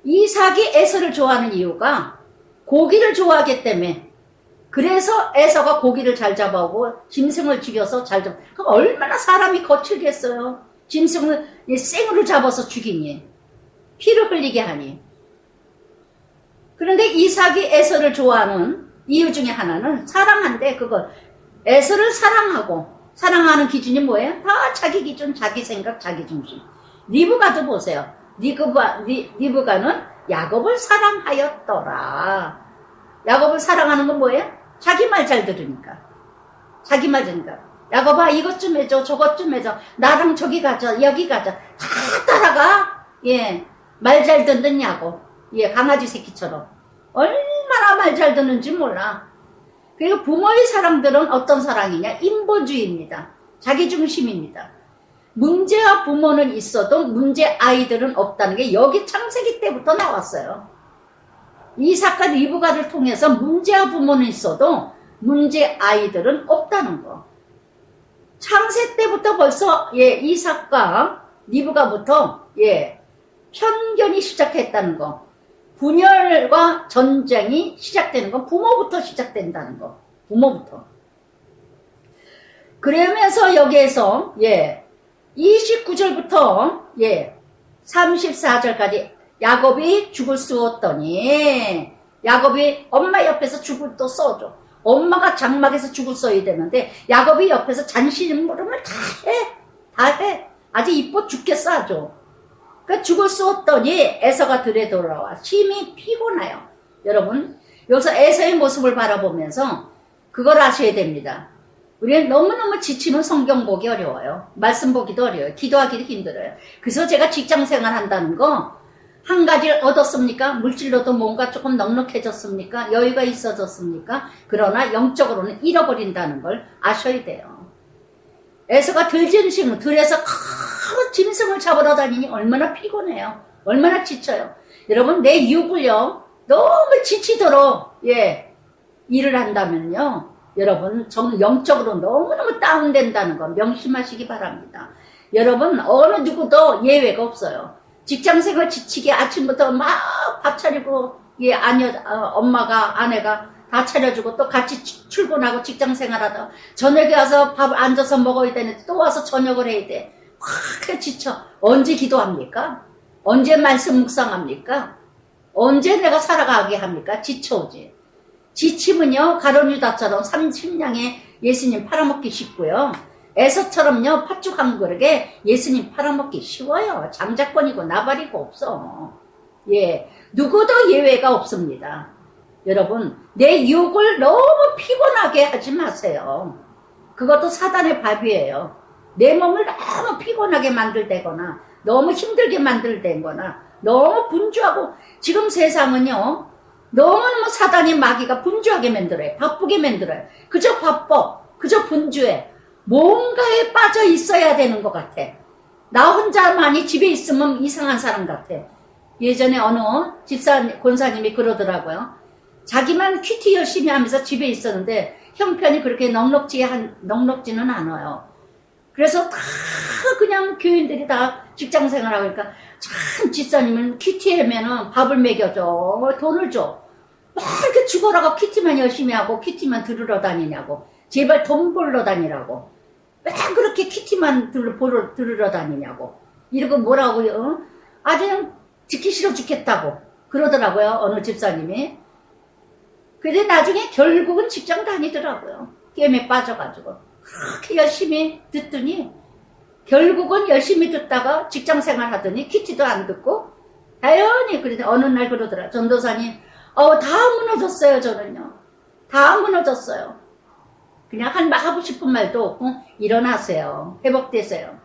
이삭이 에서를 좋아하는 이유가 고기를 좋아하기 때문에. 그래서 에서가 고기를 잘 잡아오고 짐승을 죽여서 잘 잡아. 그럼 얼마나 사람이 거칠겠어요. 짐승을 생으로 잡아서 죽이니 피를 흘리게 하니. 그런데 이삭이 에서를 좋아하는 이유 중에 하나는 사랑한데 그거 에서를 사랑하는 기준이 뭐예요? 다 자기 기준, 자기 생각, 자기 중심. 리브가도 보세요. 리브가는 야곱을 사랑하였더라. 야곱을 사랑하는 건 뭐예요? 자기 말 잘 들으니까. 자기 말 들으니까. 야곱아 이것 좀 해줘, 저것 좀 해줘. 나랑 저기 가자, 여기 가자. 다 따라가. 예, 말 잘 듣는 야곱. 예, 강아지 새끼처럼. 얼마나 말 잘 듣는지 몰라. 그리고 부모의 사랑들은 어떤 사랑이냐? 인본주의입니다. 자기중심입니다. 문제와 부모는 있어도 문제 아이들은 없다는 게 여기 창세기 때부터 나왔어요. 이삭과 리브가를 통해서 문제와 부모는 있어도 문제 아이들은 없다는 거. 창세 때부터 벌써 이삭과 리브가부터 편견이 시작했다는 거. 분열과 전쟁이 시작되는 건 부모부터 시작된다는 거. 부모부터. 그러면서 여기에서 29절부터 34절까지 야곱이 죽을 수었더니 야곱이 엄마 옆에서 죽을 또 써줘. 엄마가 장막에서 죽을 써야 되는데 야곱이 옆에서 잔심부름을 다 해. 아주 이뻐 죽겠어 아주. 그러니까 죽을 수었더니 에서가 들에 돌아와 심히 피곤해요. 여러분 여기서 에서의 모습을 바라보면서 그걸 아셔야 됩니다. 우리는 너무너무 지치면 성경 보기 어려워요. 말씀 보기도 어려워요. 기도하기도 힘들어요. 그래서 제가 직장생활 한다는 거 한 가지를 얻었습니까? 물질로도 뭔가 조금 넉넉해졌습니까? 여유가 있어졌습니까? 그러나 영적으로는 잃어버린다는 걸 아셔야 돼요. 에서가 들에서 큰 짐승을 잡으러 다니니 얼마나 피곤해요. 얼마나 지쳐요. 여러분 내 육을요 너무 지치도록 일을 한다면요 여러분 저는 영적으로 너무너무 다운된다는 거 명심하시기 바랍니다. 여러분 어느 누구도 예외가 없어요. 직장생활 지치게 아침부터 막 밥 차리고 엄마가 아내가 다 차려주고 또 같이 출근하고 직장생활하다 저녁에 와서 밥 앉아서 먹어야 되는데 또 와서 저녁을 해야 돼. 확 지쳐. 언제 기도합니까? 언제 말씀 묵상합니까? 언제 내가 살아가게 합니까? 지쳐오지. 지침은요 가룟유다처럼 30냥에 예수님 팔아먹기 쉽고요. 에서처럼요 팥죽 한 그릇에 예수님 팔아먹기 쉬워요. 장자권이고 나발이고 없어. 누구도 예외가 없습니다. 여러분 내 육을 너무 피곤하게 하지 마세요. 그것도 사단의 밥이에요. 내 몸을 너무 피곤하게 만들대거나 너무 힘들게 만들대거나 너무 분주하고 지금 세상은요 너무너무 사단의 마귀가 분주하게 만들어요. 바쁘게 만들어요. 그저 바빠. 그저 분주해. 뭔가에 빠져 있어야 되는 것 같아. 나 혼자만이 집에 있으면 이상한 사람 같아. 예전에 어느 권사님이 그러더라고요. 자기만 큐티 열심히 하면서 집에 있었는데 형편이 그렇게 넉넉지는 않아요. 그래서 다 그냥 교인들이 다 직장생활하고 그러니까 참 집사님은 큐티하면은 밥을 먹여줘. 돈을 줘. 막 이렇게 죽어라고 큐티만 열심히 하고 큐티만 들으러 다니냐고. 제발 돈 벌러 다니라고. 왜 그렇게 큐티만 들으러 다니냐고. 이러고 뭐라고요? 아주 그냥 듣기 싫어 죽겠다고 그러더라고요. 어느 집사님이. 근데 나중에 결국은 직장 다니더라고요. 게임에 빠져가지고. 그렇게 열심히 듣더니 결국은 열심히 듣다가 직장 생활 하더니 큐티도 안 듣고 당연히 그런데 어느 날 그러더라. 전도사님 다 무너졌어요. 저는요. 다 무너졌어요. 그냥 하고 싶은 말도 없고 일어나세요. 회복되세요.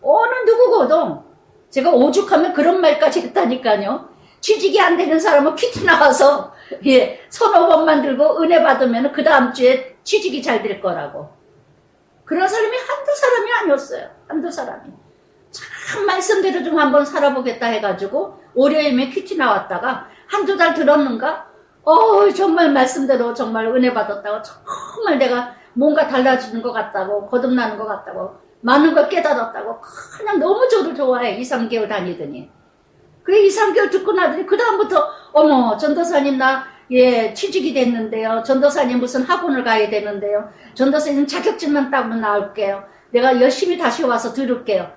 어느 누구고도 제가 오죽하면 그런 말까지 했다니까요. 취직이 안 되는 사람은 큐티 나와서 서너 번만 들고 은혜 받으면 그 다음 주에 취직이 잘 될 거라고. 그런 사람이 한두 사람이 아니었어요. 한두 사람이. 참 말씀대로 좀 한번 살아보겠다 해가지고 월요일에 큐티 나왔다가 한두 달 들었는가? 정말 말씀대로 정말 은혜 받았다고 정말 내가 뭔가 달라지는 것 같다고 거듭나는 것 같다고 많은 걸 깨달았다고 그냥 너무 저를 좋아해. 2, 3개월 다니더니. 그래 2, 3개월 듣고 나더니 그 다음부터 어머 전도사님 나 취직이 됐는데요. 전도사님 무슨 학원을 가야 되는데요. 전도사님 자격증만 따면 나올게요. 내가 열심히 다시 와서 들을게요.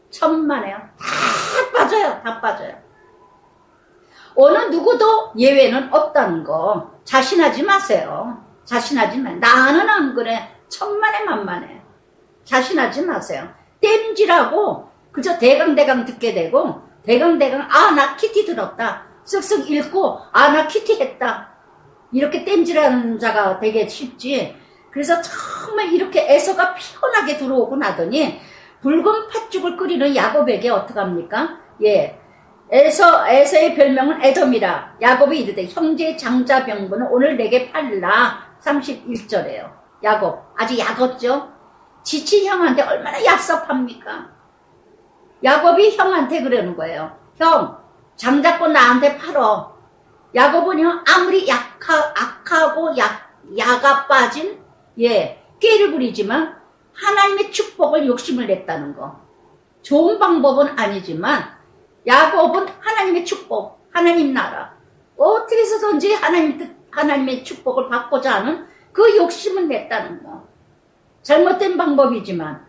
천만에요. 다 빠져요. 다 빠져요. 어느 누구도 예외는 없다는 거 자신하지 마세요. 자신하지 마. 나는 안 그래. 천만에 만만해. 자신하지 마세요. 땜질하고 그저 대강대강 듣게 되고 대강대강 아 나 키티 들었다. 쓱쓱 읽고 아 나 키티 했다. 이렇게 땜질하는 자가 되게 쉽지. 그래서 정말 이렇게 에서가 피곤하게 들어오고 나더니 붉은 팥죽을 끓이는 야곱에게 어떡합니까? 예. 에서의 별명은 에돔이라. 야곱이 이르되 형제의 장자 병부는 오늘 내게 팔라. 31절에요. 야곱. 아주 야곱죠? 지친 형한테 얼마나 얍삽합니까? 야곱이 형한테 그러는 거예요. 형, 장자고 나한테 팔어. 야곱은요, 아무리 악하고 야가 빠진, 예, 꾀를 부리지만, 하나님의 축복을 욕심을 냈다는 거. 좋은 방법은 아니지만, 야곱은 하나님의 축복, 하나님 나라. 어떻게 해서든지 하나님의 축복을 받고자 하는 그 욕심을 냈다는 거. 잘못된 방법이지만,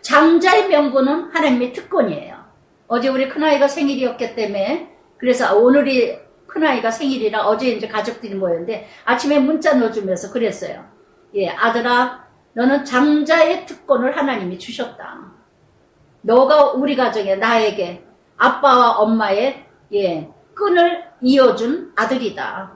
장자의 명분은 하나님의 특권이에요. 어제 우리 큰아이가 생일이었기 때문에 그래서 오늘이 큰아이가 생일이라 어제 이제 가족들이 모였는데 아침에 문자 넣어주면서 그랬어요. 예, 아들아 너는 장자의 특권을 하나님이 주셨다. 너가 우리 가정에 나에게 아빠와 엄마의 예, 끈을 이어준 아들이다.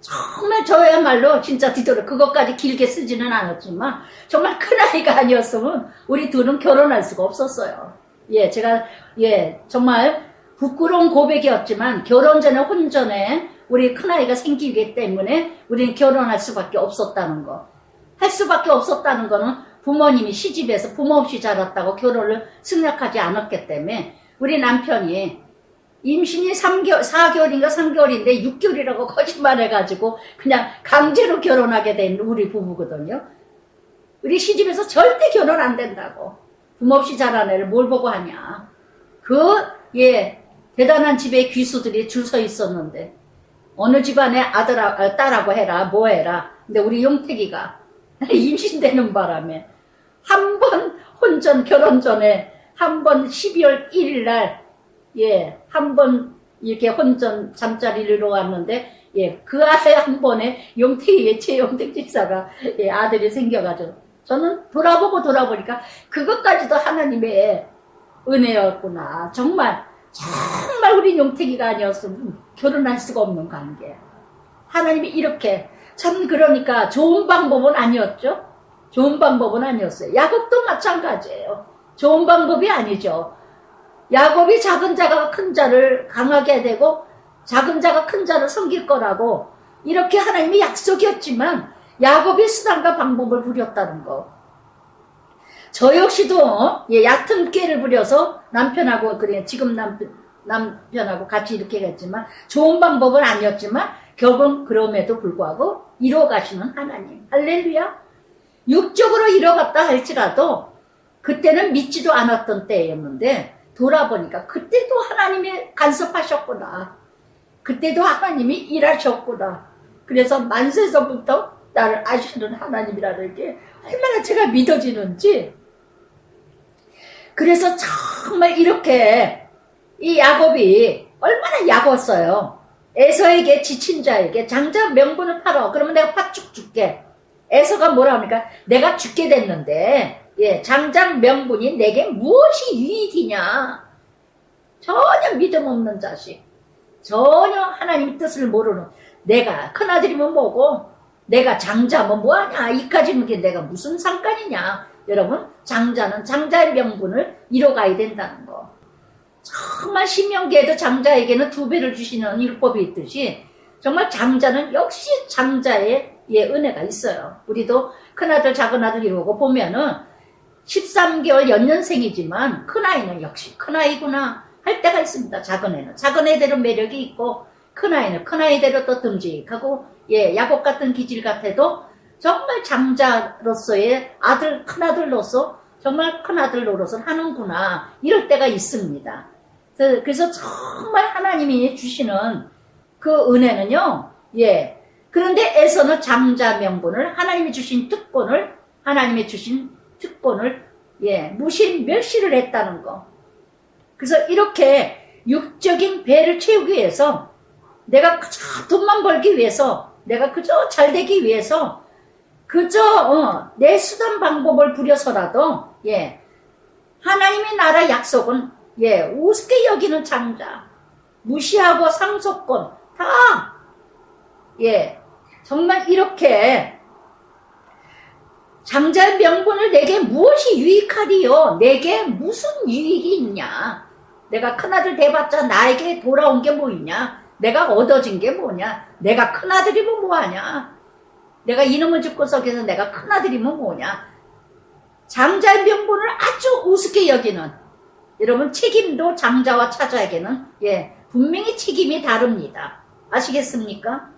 정말 저야말로 진짜 뒤돌아 그것까지 길게 쓰지는 않았지만 정말 큰아이가 아니었으면 우리 둘은 결혼할 수가 없었어요. 예, 제가 예 정말 부끄러운 고백이었지만 결혼 전에 혼전에 우리 큰아이가 생기기 때문에 우리는 결혼할 수밖에 없었다는 거. 할 수밖에 없었다는 거는 부모님이 시집에서 부모 없이 자랐다고 결혼을 승낙하지 않았기 때문에 우리 남편이 임신이 4개월인가 3개월인데 6개월이라고 거짓말해가지고 그냥 강제로 결혼하게 된 우리 부부거든요. 우리 시집에서 절대 결혼 안 된다고. 부모 없이 자란 애를 뭘 보고 하냐. 예, 대단한 집에 귀수들이 줄 서 있었는데 어느 집안에 딸하고 해라 뭐 해라. 근데 우리 용택이가 임신되는 바람에 한 번 혼전 결혼 전에 한 번 12월 1일 날 예, 한 번 이렇게 혼전 잠자리를 놓았는데 예, 그 아이 한 번에 용택이의 최용택 집사가 예, 아들이 생겨가지고 저는 돌아보니까 그것까지도 하나님의 은혜였구나. 정말 우리 용택이가 아니었으면 결혼할 수가 없는 관계. 하나님이 이렇게 참 그러니까 좋은 방법은 아니었죠. 좋은 방법은 아니었어요. 야곱도 마찬가지예요. 좋은 방법이 아니죠. 야곱이 작은 자가 큰 자를 강하게 되고 작은 자가 큰 자를 섬길 거라고 이렇게 하나님이 약속이었지만 야곱이 수단과 방법을 부렸다는 거. 저 역시도 예, 얕은 꾀를 부려서 남편하고 그래 지금 남편하고 같이 이렇게 했지만 좋은 방법은 아니었지만 결국은 그럼에도 불구하고 이뤄가시는 하나님. 할렐루야. 육적으로 이뤄갔다 할지라도 그때는 믿지도 않았던 때였는데 돌아보니까 그때도 하나님이 간섭하셨구나. 그때도 하나님이 일하셨구나. 그래서 만세서부터 나를 아시는 하나님이라는 게 얼마나 제가 믿어지는지. 그래서 정말 이렇게 이 야곱이 얼마나 약었어요. 에서에게 지친 자에게 장자 명분을 팔어. 그러면 내가 팥죽 줄게. 에서가 뭐라 합니까? 내가 죽게 됐는데 예, 장장 명분이 내게 무엇이 유익이냐. 전혀 믿음 없는 자식. 전혀 하나님의 뜻을 모르는 내가 큰아들이면 뭐고 내가 장자면 뭐하냐. 이까지는 게 내가 무슨 상관이냐. 여러분 장자는 장자의 명분을 이뤄가야 된다는 거. 정말 신명기에도 장자에게는 2배를 주시는 율법이 있듯이 정말 장자는 역시 장자의 예, 은혜가 있어요. 우리도 큰아들 작은아들 이루고 보면은 13개월 연년생이지만 큰아이는 역시 큰아이구나 할 때가 있습니다. 작은애는 작은애대로 매력이 있고 큰아이는 큰아이대로 또 듬직하고 예, 야곱 같은 기질 같아도 정말 장자로서의 아들 큰아들로서 정말 큰아들 노릇을 하는구나 이럴 때가 있습니다. 그래서 정말 하나님이 주시는 그 은혜는요. 예. 그런데 에서는 장자 명분을 하나님이 주신 특권을 예, 멸시를 했다는 거. 그래서 이렇게 육적인 배를 채우기 위해서, 내가 그저 돈만 벌기 위해서, 내가 그저 잘 되기 위해서, 그저 내 수단 방법을 부려서라도 하나님의 나라 약속은 우습게 여기는 장자, 무시하고 상속권 다 정말 이렇게 장자의 명분을 내게 무엇이 유익하리요? 내게 무슨 유익이 있냐? 내가 큰아들 돼봤자 나에게 돌아온 게 뭐 있냐? 내가 얻어진 게 뭐냐? 내가 큰아들이면 뭐하냐? 내가 이놈의 집구석에서 내가 큰아들이면 뭐냐? 장자의 명분을 아주 우습게 여기는, 여러분 책임도 장자와 차자에게는 분명히 책임이 다릅니다. 아시겠습니까?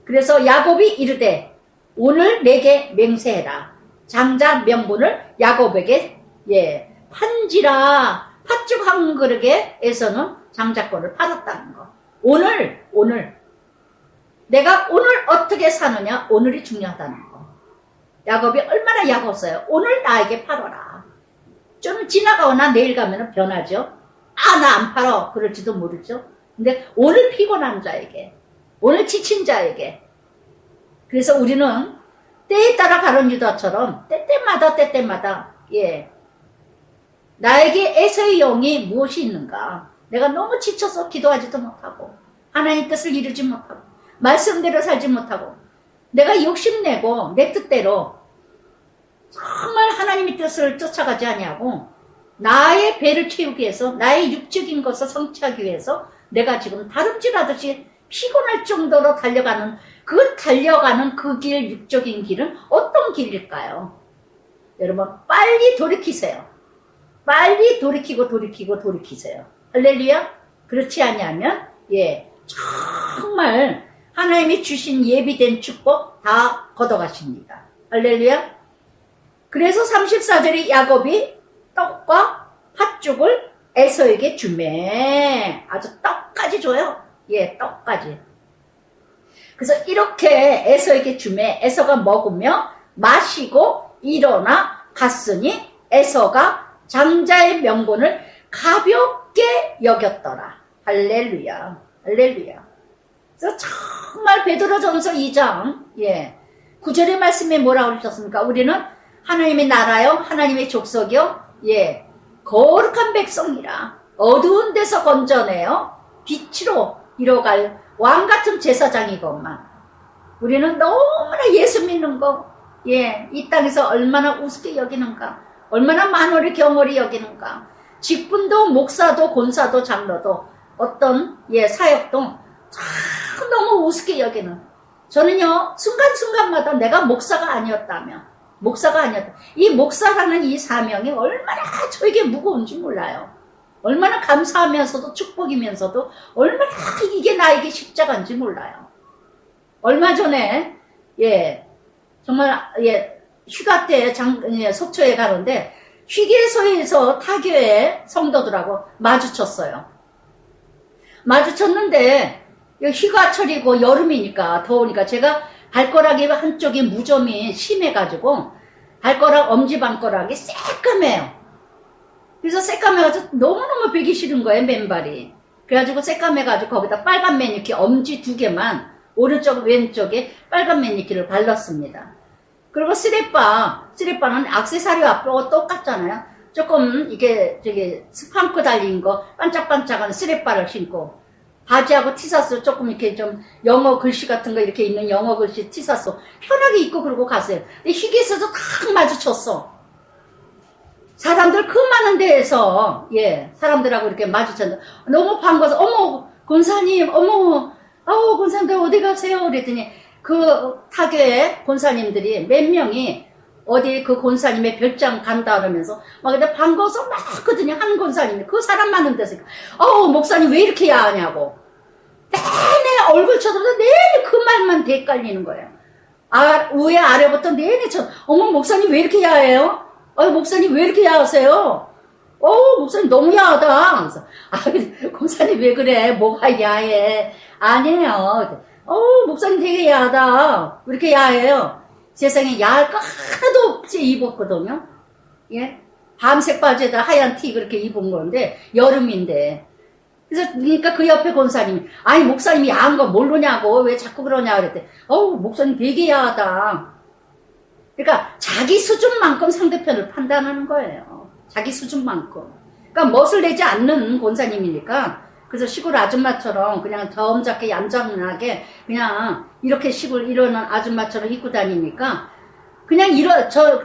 그래서 야곱이 이르되 오늘 내게 맹세해라. 장자 명분을 야곱에게 판지라. 팥죽 한 그릇에서는 장자권을 팔았다는 거. 오늘 내가 오늘 어떻게 사느냐, 오늘이 중요하다는 거. 야곱이 얼마나 야곱어요. 오늘 나에게 팔아라. 좀 지나가거나 내일 가면 변하죠. 나 안 팔어 그럴지도 모르죠. 근데 오늘 피곤한 자에게, 오늘 지친 자에게. 그래서 우리는 때에 따라 가론 유다처럼 때때마다 나에게 에서의 영이 무엇이 있는가. 내가 너무 지쳐서 기도하지도 못하고 하나님 뜻을 이루지 못하고 말씀대로 살지 못하고 내가 욕심내고 내 뜻대로 정말 하나님의 뜻을 쫓아가지 아니하고 나의 배를 채우기 위해서, 나의 육적인 것을 성취하기 위해서 내가 지금 다름질하듯이 피곤할 정도로 달려가는 그 길, 육적인 길은 어떤 길일까요? 여러분 빨리 돌이키세요. 빨리 돌이키세요. 할렐루야. 그렇지 아니하면 정말 하나님이 주신 예비된 축복 다 걷어가십니다. 할렐루야. 그래서 34절에 야곱이 떡과 팥죽을 에서에게 주매. 아주 떡까지 줘요. 떡까지. 그래서 이렇게 에서에게 주매. 에서가 먹으며 마시고 일어나 갔으니 에서가 장자의 명분을 가볍게 여겼더라. 할렐루야. 할렐루야. 그래서 정말 베드로전서 2장 9절의 말씀에 뭐라고 그러셨습니까? 우리는 하나님의 나라요, 하나님의 족속이요, 거룩한 백성이라 어두운 데서 건져내요 빛으로 이뤄갈 왕같은 제사장이건만. 우리는 너무나 예수 믿는 거, 이 땅에서 얼마나 우습게 여기는가, 얼마나 만월의 경월이 여기는가. 직분도 목사도 권사도 장로도 어떤 사역도 참 너무 우습게 여기는. 저는요 순간순간마다 내가 목사가 아니었다면, 이 목사라는 이 사명이 얼마나 저에게 무거운지 몰라요. 얼마나 감사하면서도 축복이면서도 얼마나 이게 나에게 십자가인지 몰라요. 얼마 전에 정말 휴가 때 속초에 가는데 휴게소에서 타교회 성도들하고 마주쳤어요. 마주쳤는데 휴가철이고 여름이니까 더우니까 제가 발가락이 한쪽이 무좀이 심해가지고 발가락 엄지발가락이 새까매요. 그래서 새까매가지고 너무너무 배기 싫은 거예요, 맨발이. 그래가지고 새까매가지고 거기다 빨간 매니큐 엄지 2개만 오른쪽 왼쪽에 빨간 매니큐를 발랐습니다. 그리고 스레빠는 액세서리 앞으로 똑같잖아요. 조금 이게 스판크 달린 거 반짝반짝한 스레빠를 신고 바지하고 티셔츠 조금 이렇게 좀 영어 글씨 같은 거 이렇게 있는 영어 글씨 티셔츠 편하게 입고 그러고 갔어요. 근데 휴게소에서 탁 마주쳤어. 사람들 그 많은 데에서 사람들하고 이렇게 마주쳤는데 너무 반가워서 어머 권사님, 어머 권사님들 어디 가세요? 그랬더니 그 타교의 권사님들이 몇 명이 어디 그 권사님의 별장 간다 그러면서 막 근데 반가워서 막 하거든요. 한 권사님이 그 사람 많은 데서 목사님 왜 이렇게 야하냐고 내내 얼굴 쳐다보다 내내 그 말만 대깔리는 거예요. 위에 아래부터 내내 어머 목사님 왜 이렇게 야해요? 목사님 왜 이렇게 야하세요? 목사님 너무 야하다. 그래서 권사님 왜 그래? 뭐가 야해? 아니에요. 목사님 되게 야하다. 왜 이렇게 야해요? 세상에 야할 거 하나도 없이 입었거든요. 밤색 바지에다 하얀 티 그렇게 입은 건데 여름인데 그래서 그러니까 그 옆에 권사님이 아니 목사님이 야한 거 모르냐고 왜 자꾸 그러냐 그랬더니 어우 목사님 되게 야하다. 그러니까 자기 수준만큼 상대편을 판단하는 거예요. 자기 수준만큼. 그러니까 멋을 내지 않는 권사님이니까 그래서 시골 아줌마처럼 그냥 점잖게 얌전하게 그냥 이렇게 시골 이러는 아줌마처럼 입고 다니니까 그냥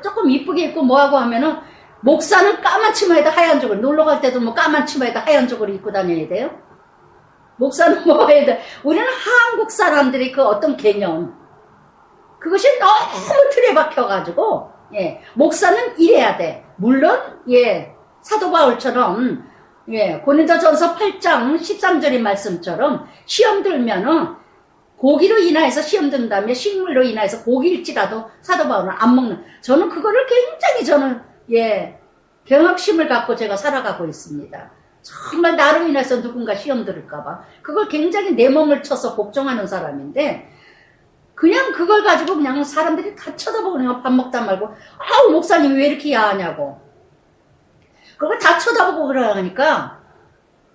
조금 이쁘게 입고 뭐하고 하면은 목사는 까만 치마에다 하얀 저고리 놀러 갈 때도 뭐 까만 치마에다 하얀 저고리 입고 다녀야 돼요? 목사는 뭐 해야 돼? 우리는 한국 사람들이 그 어떤 개념 그것이 너무 틀에 박혀가지고 예 목사는 이래야 돼. 물론 예 사도 바울처럼 예 고린도전서 8장 13절의 말씀처럼 시험 들면은 고기로 인하여서 시험 든다면 식물로 인하여서 고기일지라도 사도 바울은 안 먹는 저는 그거를 굉장히 저는 예 경각심을 갖고 제가 살아가고 있습니다. 정말 나로 인해서 누군가 시험 들을까봐 그걸 굉장히 내 몸을 쳐서 걱정하는 사람인데 그냥 그걸 가지고 그냥 사람들이 다 쳐다보고 그냥 밥 먹다 말고 아우 목사님 왜 이렇게 야하냐고 그걸 다 쳐다보고 그러니까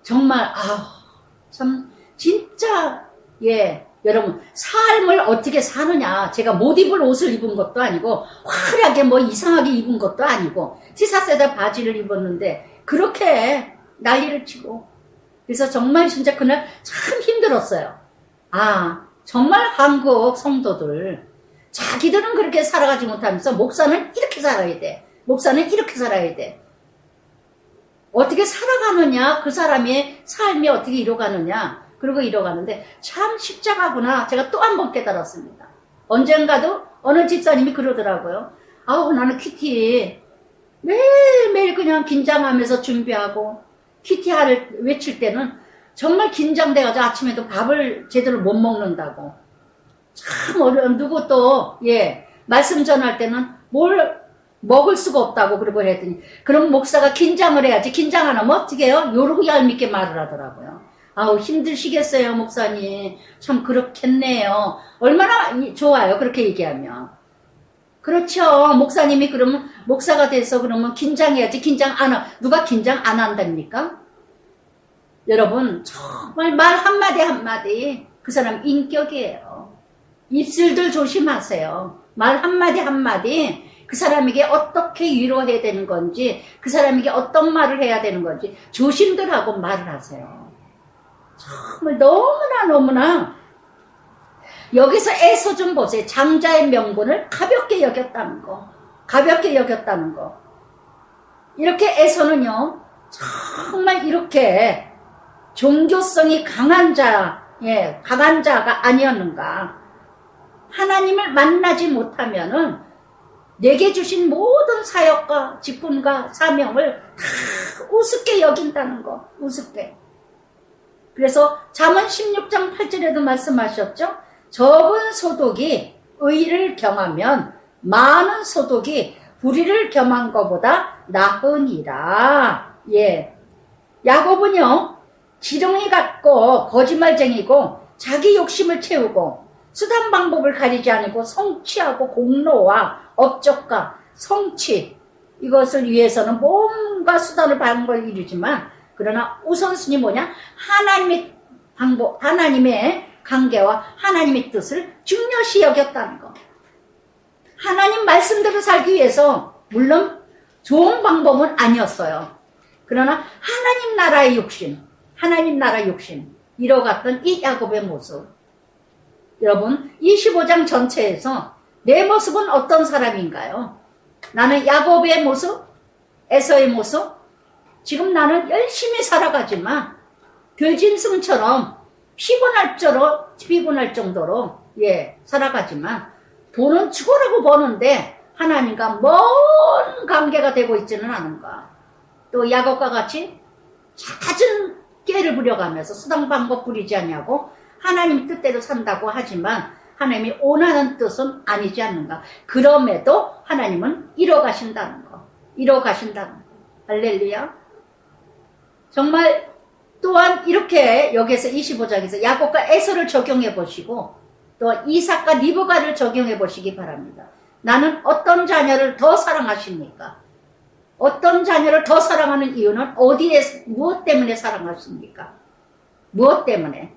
정말 아우 참 진짜 예 여러분 삶을 어떻게 사느냐 제가 못 입을 옷을 입은 것도 아니고 화려하게 뭐 이상하게 입은 것도 아니고 티사세다 바지를 입었는데 그렇게 난리를 치고 그래서 정말 진짜 그날 참 힘들었어요. 아 정말 한국 성도들 자기들은 그렇게 살아가지 못하면서 목사는 이렇게 살아야 돼. 목사는 이렇게 살아야 돼. 어떻게 살아가느냐 그 사람의 삶이 어떻게 이뤄가느냐 그리고 이뤄가는데 참 십자가구나 제가 또 한 번 깨달았습니다. 언젠가도 어느 집사님이 그러더라고요. 아우 나는 큐티 매일매일 그냥 긴장하면서 준비하고 큐티를 외칠 때는 정말 긴장돼가지고 아침에도 밥을 제대로 못 먹는다고 참 어려운 누구 또 예 말씀 전할 때는 뭘 먹을 수가 없다고 그러고 했더니 그럼 목사가 긴장을 해야지 긴장 안 하면 어떻게 해요? 요렇게 얄밉게 말을 하더라고요. 아우 힘드시겠어요 목사님 참 그렇겠네요. 얼마나 좋아요 그렇게 얘기하면. 그렇죠 목사님이 그러면 목사가 돼서 그러면 긴장해야지 긴장 안 하 누가 긴장 안 한답니까? 여러분 정말 말 한마디 한마디 그 사람 인격이에요. 입술들 조심하세요. 말 한마디 한마디 그 사람에게 어떻게 위로해야 되는 건지 그 사람에게 어떤 말을 해야 되는 건지 조심들 하고 말을 하세요. 정말 너무나 여기서 에서 좀 보세요. 장자의 명분을 가볍게 여겼다는 거 가볍게 여겼다는 거 이렇게 에서는요 정말 이렇게 종교성이 강한 자가 아니었는가. 하나님을 만나지 못하면은 내게 주신 모든 사역과 직분과 사명을 다 우습게 여긴다는 거 우습게. 그래서 잠언 16장 8절에도 말씀하셨죠. 적은 소득이 의를 경하면 많은 소득이 불의를 경한 것보다 나으니라. 예. 야곱은요 지렁이 같고 거짓말쟁이고 자기 욕심을 채우고 수단 방법을 가리지 않고 성취하고 공로와 업적과 성취 이것을 위해서는 뭔가 수단을 방법을 이루지만 그러나 우선순위 뭐냐? 하나님의 방법, 하나님의 관계와 하나님의 뜻을 중요시 여겼다는 거. 하나님 말씀대로 살기 위해서 물론 좋은 방법은 아니었어요. 그러나 하나님 나라의 욕심, 하나님 나라 욕심 이뤄갔던 이 야곱의 모습. 여러분 25장 전체에서 내 모습은 어떤 사람인가요? 나는 야곱의 모습, 에서의 모습. 지금 나는 열심히 살아가지만 들짐승처럼 피곤할 정도로 살아가지만 돈은 죽어라고 버는데 하나님과 먼 관계가 되고 있지는 않은가. 또 야곱과 같이 잦은 깨를 부려가면서 수당 방법 부리지 않냐고 하나님 뜻대로 산다고 하지만 하나님이 원하는 뜻은 아니지 않는가. 그럼에도 하나님은 이뤄가신다는 거. 이뤄가신다는 거. 할렐루야. 정말 또한 이렇게 여기서 25장에서 야곱과 에서를 적용해 보시고 또 이삭과 리브가를 적용해 보시기 바랍니다. 나는 어떤 자녀를 더 사랑하십니까? 어떤 자녀를 더 사랑하는 이유는 어디에 무엇 때문에 사랑하십니까? 무엇 때문에?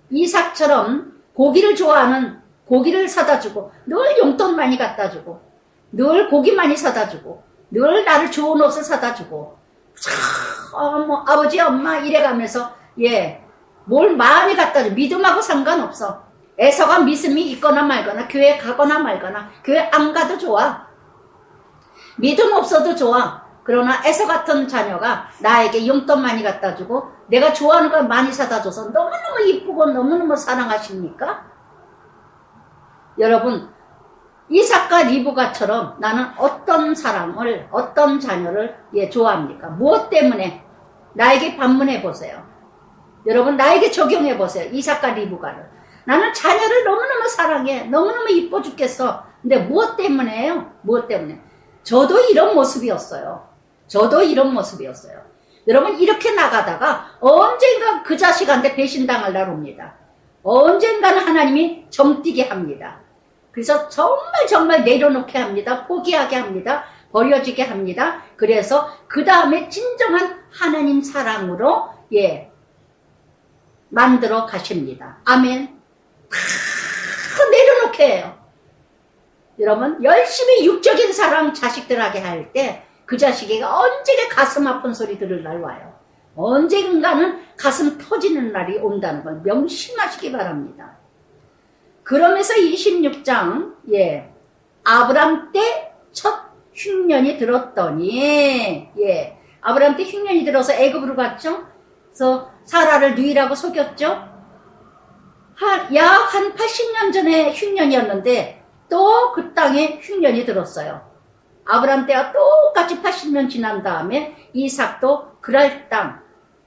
이삭처럼 고기를 좋아하는 고기를 사다 주고, 늘 용돈 많이 갖다 주고, 늘 고기 많이 사다 주고, 늘 나를 좋은 옷을 사다 주고, 뭐 아버지 엄마 이래가면서 뭘 많이 갖다 줘. 믿음하고 상관없어. 에서가 믿음이 있거나 말거나, 교회 가거나 말거나, 교회 안 가도 좋아. 믿음 없어도 좋아. 그러나 에서 같은 자녀가 나에게 용돈 많이 갖다 주고 내가 좋아하는 걸 많이 사다 줘서 너무너무 이쁘고 너무너무 사랑하십니까? 여러분, 이삭과 리브가처럼 나는 어떤 사람을, 어떤 자녀를 좋아합니까? 무엇 때문에? 나에게 반문해 보세요. 여러분, 나에게 적용해 보세요. 이삭과 리브가를. 나는 자녀를 너무너무 사랑해. 너무너무 이뻐 죽겠어. 근데 무엇 때문에요? 무엇 때문에? 저도 이런 모습이었어요. 저도 이런 모습이었어요. 여러분, 이렇게 나가다가 언젠가 그 자식한테 배신당할 날 옵니다. 언젠가는 하나님이 점뛰게 합니다. 그래서 정말 내려놓게 합니다. 포기하게 합니다. 버려지게 합니다. 그래서 그 다음에 진정한 하나님 사랑으로 만들어 가십니다. 아멘. 다 내려놓게 해요. 여러분, 열심히 육적인 사랑 자식들에게 할 때 그 자식이가 언제가 가슴 아픈 소리 들을 날 와요. 언젠가는 가슴 터지는 날이 온다는 걸 명심하시기 바랍니다. 그러면서 26장 아브람 때 첫 흉년이 들었더니 아브람 때 흉년이 들어서 애굽으로 갔죠. 그래서 사라를 누이라고 속였죠. 약 한 80년 전에 흉년이었는데 또 그 땅에 흉년이 들었어요. 아브람 때와 똑같이 80년 지난 다음에 이삭도 그랄 땅,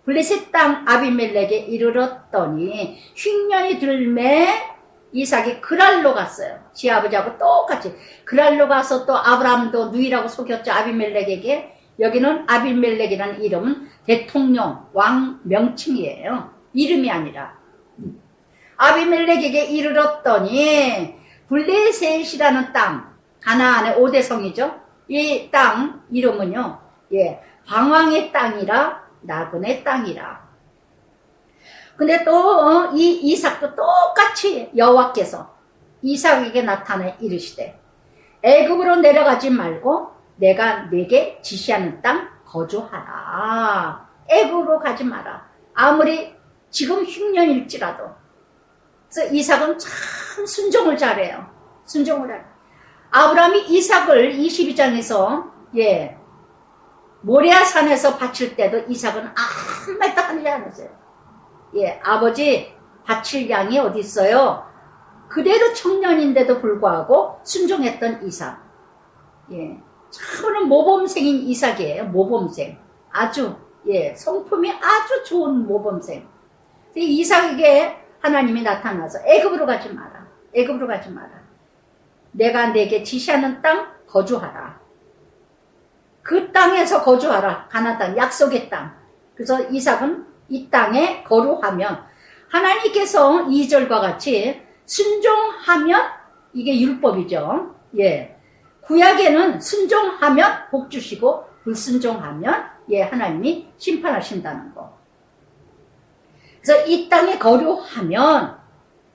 블레셋 땅 아비멜렉에 이르렀더니 흉년이 들매 이삭이 그랄로 갔어요. 지 아버지하고 똑같이 그랄로 가서 또 아브람도 누이라고 속였죠. 아비멜렉에게. 여기는 아비멜렉이라는 이름은 대통령, 왕 명칭이에요. 이름이 아니라. 아비멜렉에게 이르렀더니 블레셋이라는 땅, 가나안의 5대 성이죠. 이 땅 이름은요, 방황의 땅이라 나그네 땅이라. 근데 또 이 이삭도 똑같이 여호와께서 이삭에게 나타나 이르시되 애굽으로 내려가지 말고 내가 내게 지시하는 땅 거주하라. 애굽으로 가지 마라. 아무리 지금 흉년일지라도. 그래서 이삭은 참 순종을 잘해요. 순종을 해요. 아브라함이 이삭을 22장에서 모레아산에서 바칠 때도 이삭은 아무 말도 하지 않았어요. 아버지 바칠 양이 어디 있어요? 그대로 청년인데도 불구하고 순종했던 이삭. 참으로 모범생인 이삭이에요. 모범생. 아주 성품이 아주 좋은 모범생. 이삭에게 하나님이 나타나서 애굽으로 가지 마라. 애굽으로 가지 마라. 내가 내게 지시하는 땅 거주하라. 그 땅에서 거주하라. 가나안 땅, 약속의 땅. 그래서 이삭은 이 땅에 거류하면 하나님께서 2절과 같이 순종하면 이게 율법이죠. 구약에는 순종하면 복 주시고 불순종하면 하나님이 심판하신다는 거. 그래서 이 땅에 거류하면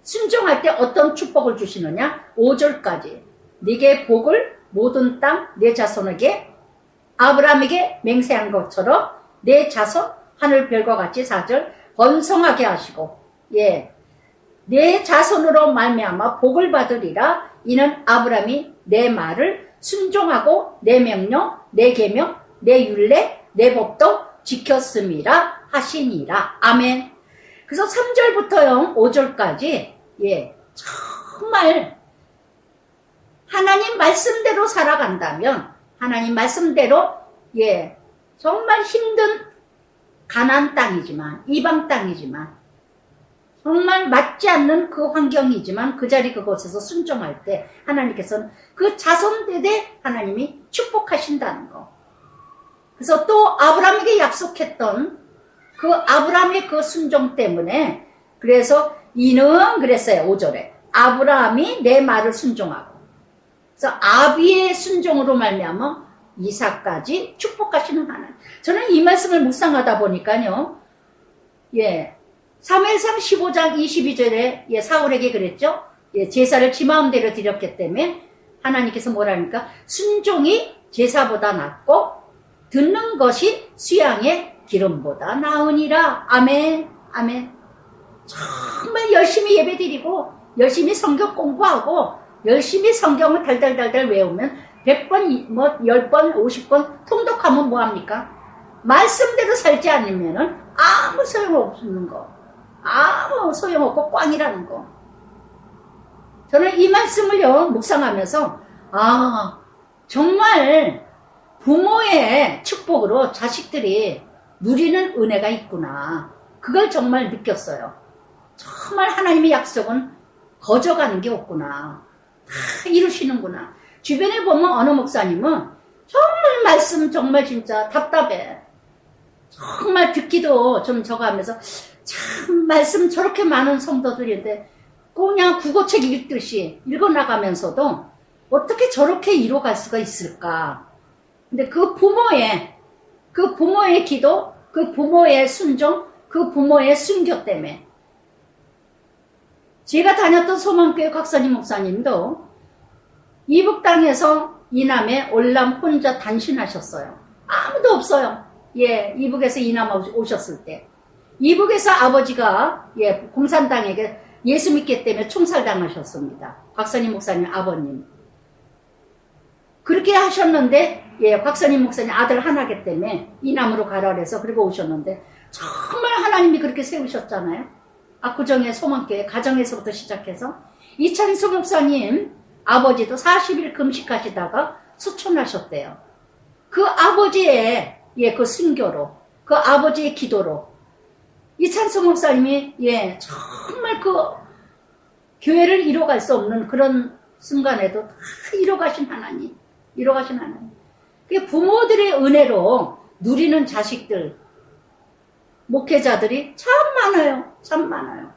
순종할 때 어떤 축복을 주시느냐? 5절까지 네게 복을 모든 땅 내 자손에게 아브라함에게 맹세한 것처럼 내 자손 하늘별과 같이 4절 번성하게 하시고 내 자손으로 말미암아 복을 받으리라. 이는 아브라함이 내 말을 순종하고 내 명령 내 계명 내 율례 내 법도 지켰음이라 하시니라. 아멘. 그래서 3절부터 5절까지 정말 하나님 말씀대로 살아간다면 하나님 말씀대로 정말 힘든 가나안 땅이지만 이방 땅이지만 정말 맞지 않는 그 환경이지만 그 자리 그곳에서 순종할 때 하나님께서는 그 자손들에 하나님이 축복하신다는 거. 그래서 또 아브라함에게 약속했던 그 아브라함의 그 순종 때문에 그래서 이는 그랬어요. 5절에 아브라함이 내 말을 순종하고 그래서 아비의 순종으로 말미암아 이삭까지 축복하시는 하나님. 저는 이 말씀을 묵상하다 보니까요. 사무엘상 15장 22절에 예, 사울에게 그랬죠. 예, 제사를 지 마음대로 드렸기 때문에 하나님께서 뭐라니까 순종이 제사보다 낫고 듣는 것이 수양의 기름보다 나으니라. 아멘. 아멘. 정말 열심히 예배드리고 열심히 성경 공부하고 열심히 성경을 달달달달 외우면 100번, 뭐 10번, 50번 통독하면 뭐합니까? 말씀대로 살지 않으면 아무 소용없는 거. 아무 소용없고 꽝이라는 거. 저는 이 말씀을요 묵상하면서 정말 부모의 축복으로 자식들이 누리는 은혜가 있구나. 그걸 정말 느꼈어요. 정말 하나님의 약속은 거저가는 게 없구나. 다 이루시는구나. 주변에 보면 어느 목사님은 정말 말씀 정말 진짜 답답해. 정말 듣기도 좀 저거 하면서 참 말씀 저렇게 많은 성도들인데 그냥 국어책 읽듯이 읽어나가면서도 어떻게 저렇게 이뤄갈 수가 있을까. 근데 그 부모의 기도, 그 부모의 순종, 그 부모의 순교 때문에 제가 다녔던 소망교회 각사님 목사님도 이북 땅에서 이남에 올람 혼자 단신하셨어요. 아무도 없어요. 예, 이북에서 이남 오셨을 때 이북에서 아버지가 예, 공산당에게 예수 믿기 때문에 총살당하셨습니다. 곽선임 목사님 아버님. 그렇게 하셨는데 예, 곽선임 목사님 아들 하나기 때문에 이남으로 가라 그래서 그리고 오셨는데 정말 하나님이 그렇게 세우셨잖아요. 압구정의 소망교회 가정에서부터 시작해서 이찬수 목사님 아버지도 40일 금식하시다가 수천하셨대요. 그 아버지의 예, 그 순교로 그 아버지의 기도로 이찬수 목사님이 예, 정말 그 교회를 이뤄갈 수 없는 그런 순간에도 다 이뤄가신 하나님. 이뤄가신 하나님. 그 부모들의 은혜로 누리는 자식들, 목회자들이 참 많아요. 참 많아요.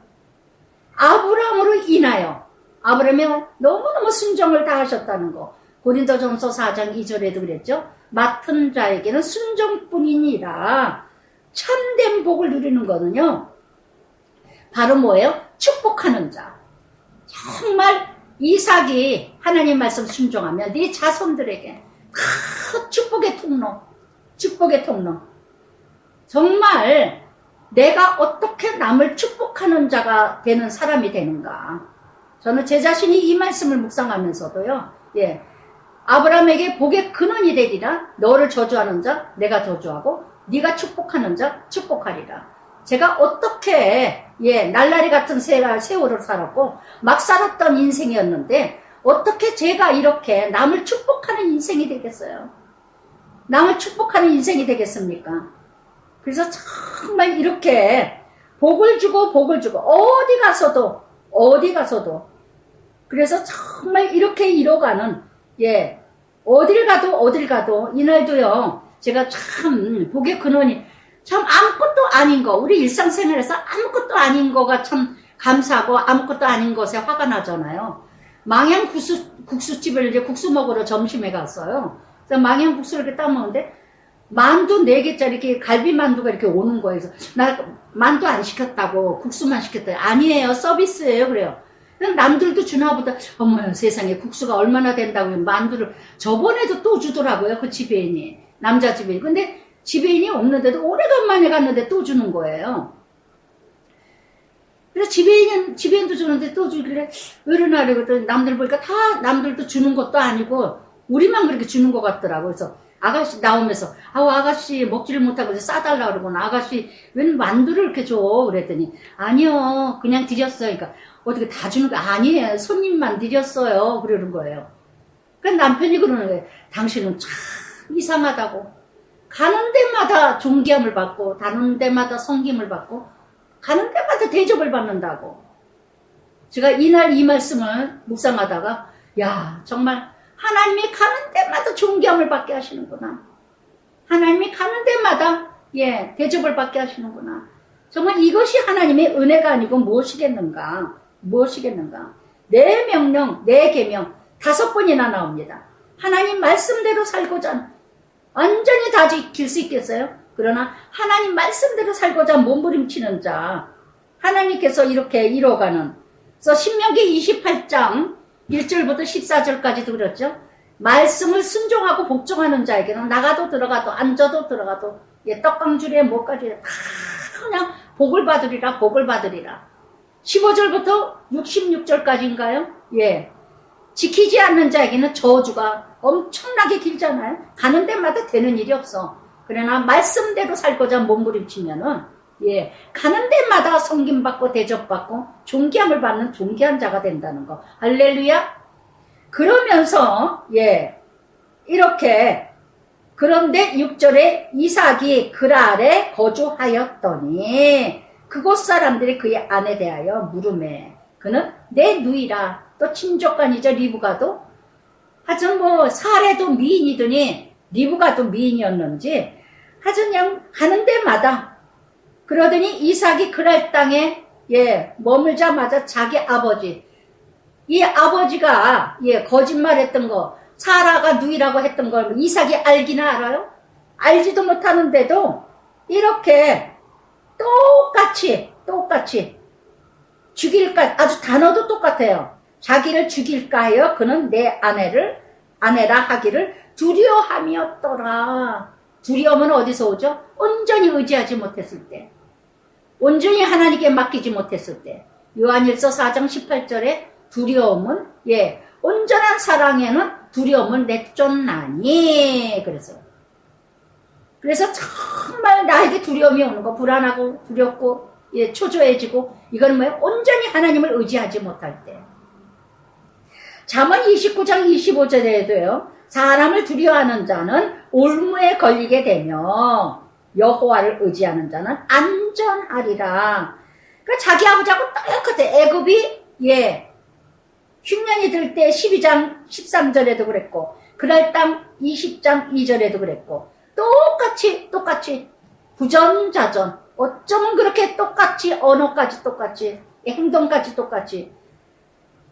아브라함으로 인하여 아브라함이 너무너무 순종을 다 하셨다는 거. 고린도전서 4장 2절에도 그랬죠. 맡은 자에게는 순종뿐이니라. 참된 복을 누리는 거는요. 바로 뭐예요? 축복하는 자. 정말 이삭이 하나님 말씀 순종하면 네 자손들에게 다 축복의 통로. 축복의 통로. 정말 내가 어떻게 남을 축복하는 자가 되는 사람이 되는가. 저는 제 자신이 이 말씀을 묵상하면서도요. 예, 아브라함에게 복의 근원이 되리라. 너를 저주하는 자 내가 저주하고 네가 축복하는 자 축복하리라. 제가 어떻게 예, 날라리 같은 세월을 살았고 막 살았던 인생이었는데 어떻게 제가 이렇게 남을 축복하는 인생이 되겠어요? 남을 축복하는 인생이 되겠습니까? 그래서 정말 이렇게 복을 주고 어디 가서도 그래서 정말 이렇게 이뤄가는 예, 어딜 가도 이날도요 제가 참 복의 근원이 참 아무것도 아닌 거 우리 일상생활에서 아무것도 아닌 거가 참 감사하고 아무것도 아닌 것에 화가 나잖아요. 망향 국수집을 이제 국수 먹으러 점심에 갔어요. 그래서 망향 국수를 이렇게 따먹는데 만두 4개짜리 이렇게 갈비 만두가 이렇게 오는 거예요. 그래서 나 만두 안 시켰다고 국수만 시켰더니 아니에요. 서비스예요. 그래요. 남들도 주나 보다 어머 세상에 국수가 얼마나 된다고 만두를 저번에도 또 주더라고요. 그 지배인이 남자 지배인. 근데 지배인이 없는데도 오래간만에 갔는데 또 주는 거예요. 그래서 지배인도 주는데 또 주길래 왜 그러나 그랬더니 남들 보니까 다 남들도 주는 것도 아니고 우리만 그렇게 주는 것 같더라고. 그래서 아가씨 나오면서 아가씨 먹지를 못하고 싸달라 그러고 아가씨 웬 만두를 이렇게 줘 그랬더니 아니요 그냥 드렸어요. 그러니까 어떻게 다 주는 거 아니에요. 손님만 드렸어요. 그러는 거예요. 그러니까 남편이 그러는 거예요. 당신은 참 이상하다고. 가는 데마다 존귀함을 받고 가는 데마다 섬김을 받고 가는 데마다 대접을 받는다고. 제가 이날 이 말씀을 묵상하다가 야 정말 하나님이 가는 데마다 존귀함을 받게 하시는구나. 하나님이 가는 데마다 예 대접을 받게 하시는구나. 정말 이것이 하나님의 은혜가 아니고 무엇이겠는가. 내 명령 내 계명 5번이나 나옵니다. 하나님 말씀대로 살고자 완전히 다 지킬 수 있겠어요? 그러나 하나님 말씀대로 살고자 몸부림치는 자 하나님께서 이렇게 이뤄가는. 그래서 신명기 28장 1절부터 14절까지도 그렇죠. 말씀을 순종하고 복종하는 자에게는 나가도 들어가도 앉아도 들어가도 떡강줄에 뭐까지 다 그냥 복을 받으리라 복을 받으리라. 15절부터 66절까지인가요? 예. 지키지 않는 자에게는 저주가 엄청나게 길잖아요. 가는 데마다 되는 일이 없어. 그러나 말씀대로 살고자 몸부림치면은 예, 가는 데마다 섬김받고 대접받고 존귀함을 받는 존귀한 자가 된다는 거. 할렐루야. 그러면서 예, 이렇게 그런데 6절에 이삭이 그랄에 거주하였더니 그곳 사람들이 그의 아내 대하여 물으매 그는 내 누이라. 또 친족간이죠. 리브가도 하여튼 뭐 사례도 미인이더니 리브가도 미인이었는지 하여튼 그냥 가는 데마다 그러더니 이삭이 그랄 땅에 예 머물자마자 자기 아버지 이 아버지가 예 거짓말했던 거 사라가 누이라고 했던 걸 이삭이 알기나 알아요? 알지도 못하는데도 이렇게 똑같이 죽일까 아주 단어도 똑같아요. 자기를 죽일까 하여 그는 내 아내라 하기를 두려워함이었더라. 두려움은 어디서 오죠? 온전히 의지하지 못했을 때, 온전히 하나님께 맡기지 못했을 때. 요한일서 4장 18절에 두려움은 예 온전한 사랑에는 두려움은 내쫓나니. 그래서 정말 나에게 두려움이 오는 거 불안하고 두렵고 예 초조해지고 이건 뭐예요? 온전히 하나님을 의지하지 못할 때. 잠언 29장 25절에도요. 사람을 두려워하는 자는 올무에 걸리게 되며 여호와를 의지하는 자는 안전하리라. 그러니까 자기 아버지하고 똑같아. 애굽이 예 흉년이 들 때 12장 13절에도 그랬고 그랄 땅 20장 2절에도 그랬고 똑같이 부전자전 어쩌면 그렇게 똑같이 언어까지 똑같이 행동까지 똑같이.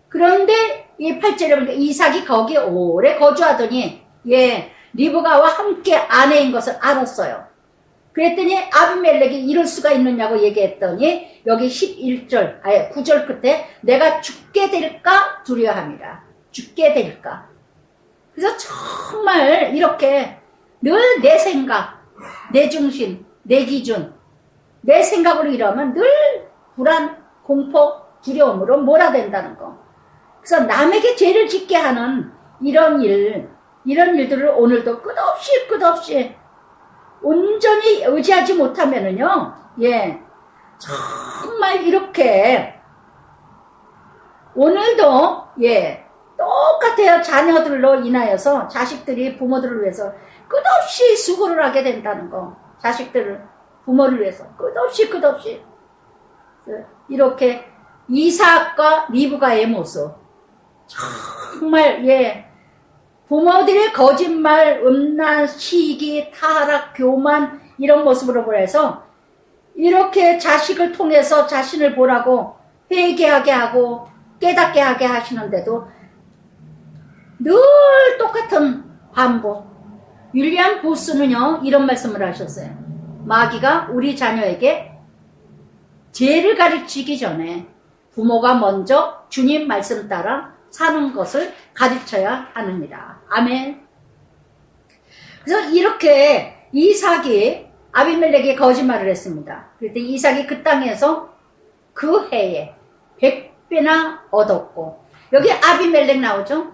그런데 이 8절에 보니까 이삭이 거기에 오래 거주하더니 예 리브가와 함께 아내인 것을 알았어요. 그랬더니 아비멜렉이 이럴 수가 있느냐고 얘기했더니 여기 11절 9절 끝에 내가 죽게 될까 두려워함이라. 죽게 될까. 그래서 정말 이렇게 늘 내 생각 내 중심 내 기준 내 생각으로 일하면 늘 불안 공포 두려움으로 몰아댄다는 거. 그래서 남에게 죄를 짓게 하는 이런 일들을 오늘도 끝없이 온전히 의지하지 못하면은요, 예, 정말 이렇게 오늘도 예 똑같아요. 자녀들로 인하여서 자식들이 부모들을 위해서 끝없이 수고를 하게 된다는 거. 자식들을 부모를 위해서 끝없이 이렇게 이삭과 리브가의 모습. 정말 예 부모들의 거짓말, 음란, 시기, 타락, 교만 이런 모습으로 보여서 이렇게 자식을 통해서 자신을 보라고 회개하게 하고 깨닫게 하게 하시는데도 늘 똑같은 반복. 윌리엄 보스는요 이런 말씀을 하셨어요. 마귀가 우리 자녀에게 죄를 가르치기 전에 부모가 먼저 주님 말씀 따라 사는 것을 가르쳐야 하느니라. 아멘. 그래서 이렇게 이삭이 아비멜렉에 거짓말을 했습니다. 그랬더니 이삭이 그 땅에서 그 해에 100배나 얻었고, 여기 아비멜렉 나오죠?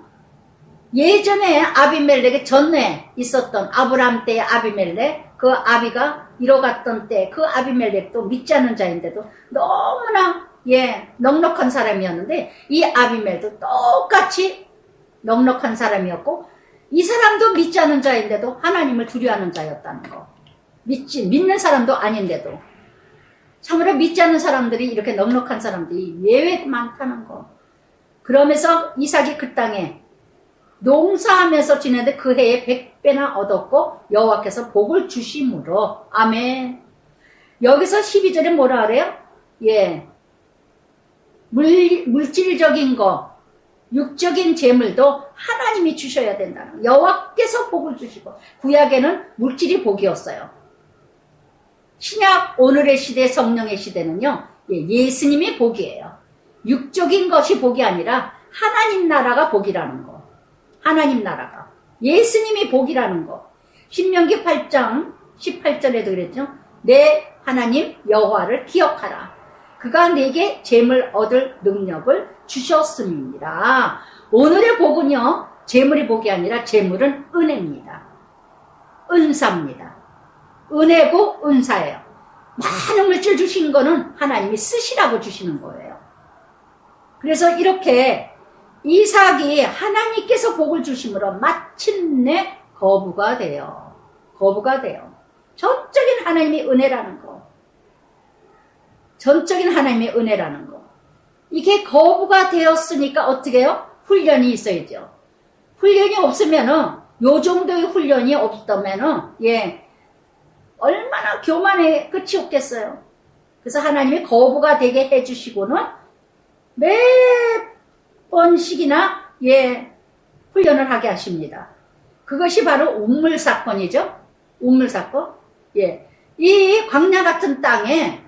예전에 아비멜렉의 전에 있었던 아브라함 때의 아비멜렉, 그 아비가 이뤄갔던 때 그 아비멜렉도 믿지 않는 자인데도 너무나 넉넉한 사람이었는데 이 아비멜도 똑같이 넉넉한 사람이었고 이 사람도 믿지 않는 자인데도 하나님을 두려워하는 자였다는 거. 믿는 사람도 아닌데도 참으로 믿지 않는 사람들이 이렇게 넉넉한 사람들이 예외 많다는 거. 그러면서 이삭이 그 땅에 농사하면서 지내는데 그 해에 100배나 얻었고 여호와께서 복을 주심으로. 아멘. 여기서 12절에 뭐라 그래요? 물질적인 거, 육적인 재물도 하나님이 주셔야 된다는 거. 여호와께서 복을 주시고, 구약에는 물질이 복이었어요. 신약 오늘의 시대 성령의 시대는요 예수님이 복이에요. 육적인 것이 복이 아니라 하나님 나라가 복이라는 거. 하나님 나라가. 예수님이 복이라는 거. 신명기 8장 18절에도 그랬죠. 내 하나님 여호와를 기억하라. 그가 내게 재물 얻을 능력을 주셨음이니라. 오늘의 복은요, 재물이 복이 아니라 재물은 은혜입니다. 은사입니다. 은혜고 은사예요. 많은 물질 주신 거는 하나님이 쓰시라고 주시는 거예요. 그래서 이렇게 이삭이 하나님께서 복을 주심으로 마침내 거부가 돼요. 거부가 돼요. 전적인 하나님의 은혜라는 거. 전적인 하나님의 은혜라는 거. 이게 거부가 되었으니까 어떻게 해요? 훈련이 있어야죠. 훈련이 없으면은, 요 정도의 훈련이 없다면은, 얼마나 교만의 끝이 없겠어요. 그래서 하나님이 거부가 되게 해주시고는 몇 번씩이나, 훈련을 하게 하십니다. 그것이 바로 운물 사건이죠. 운물 사건. 이 광야 같은 땅에,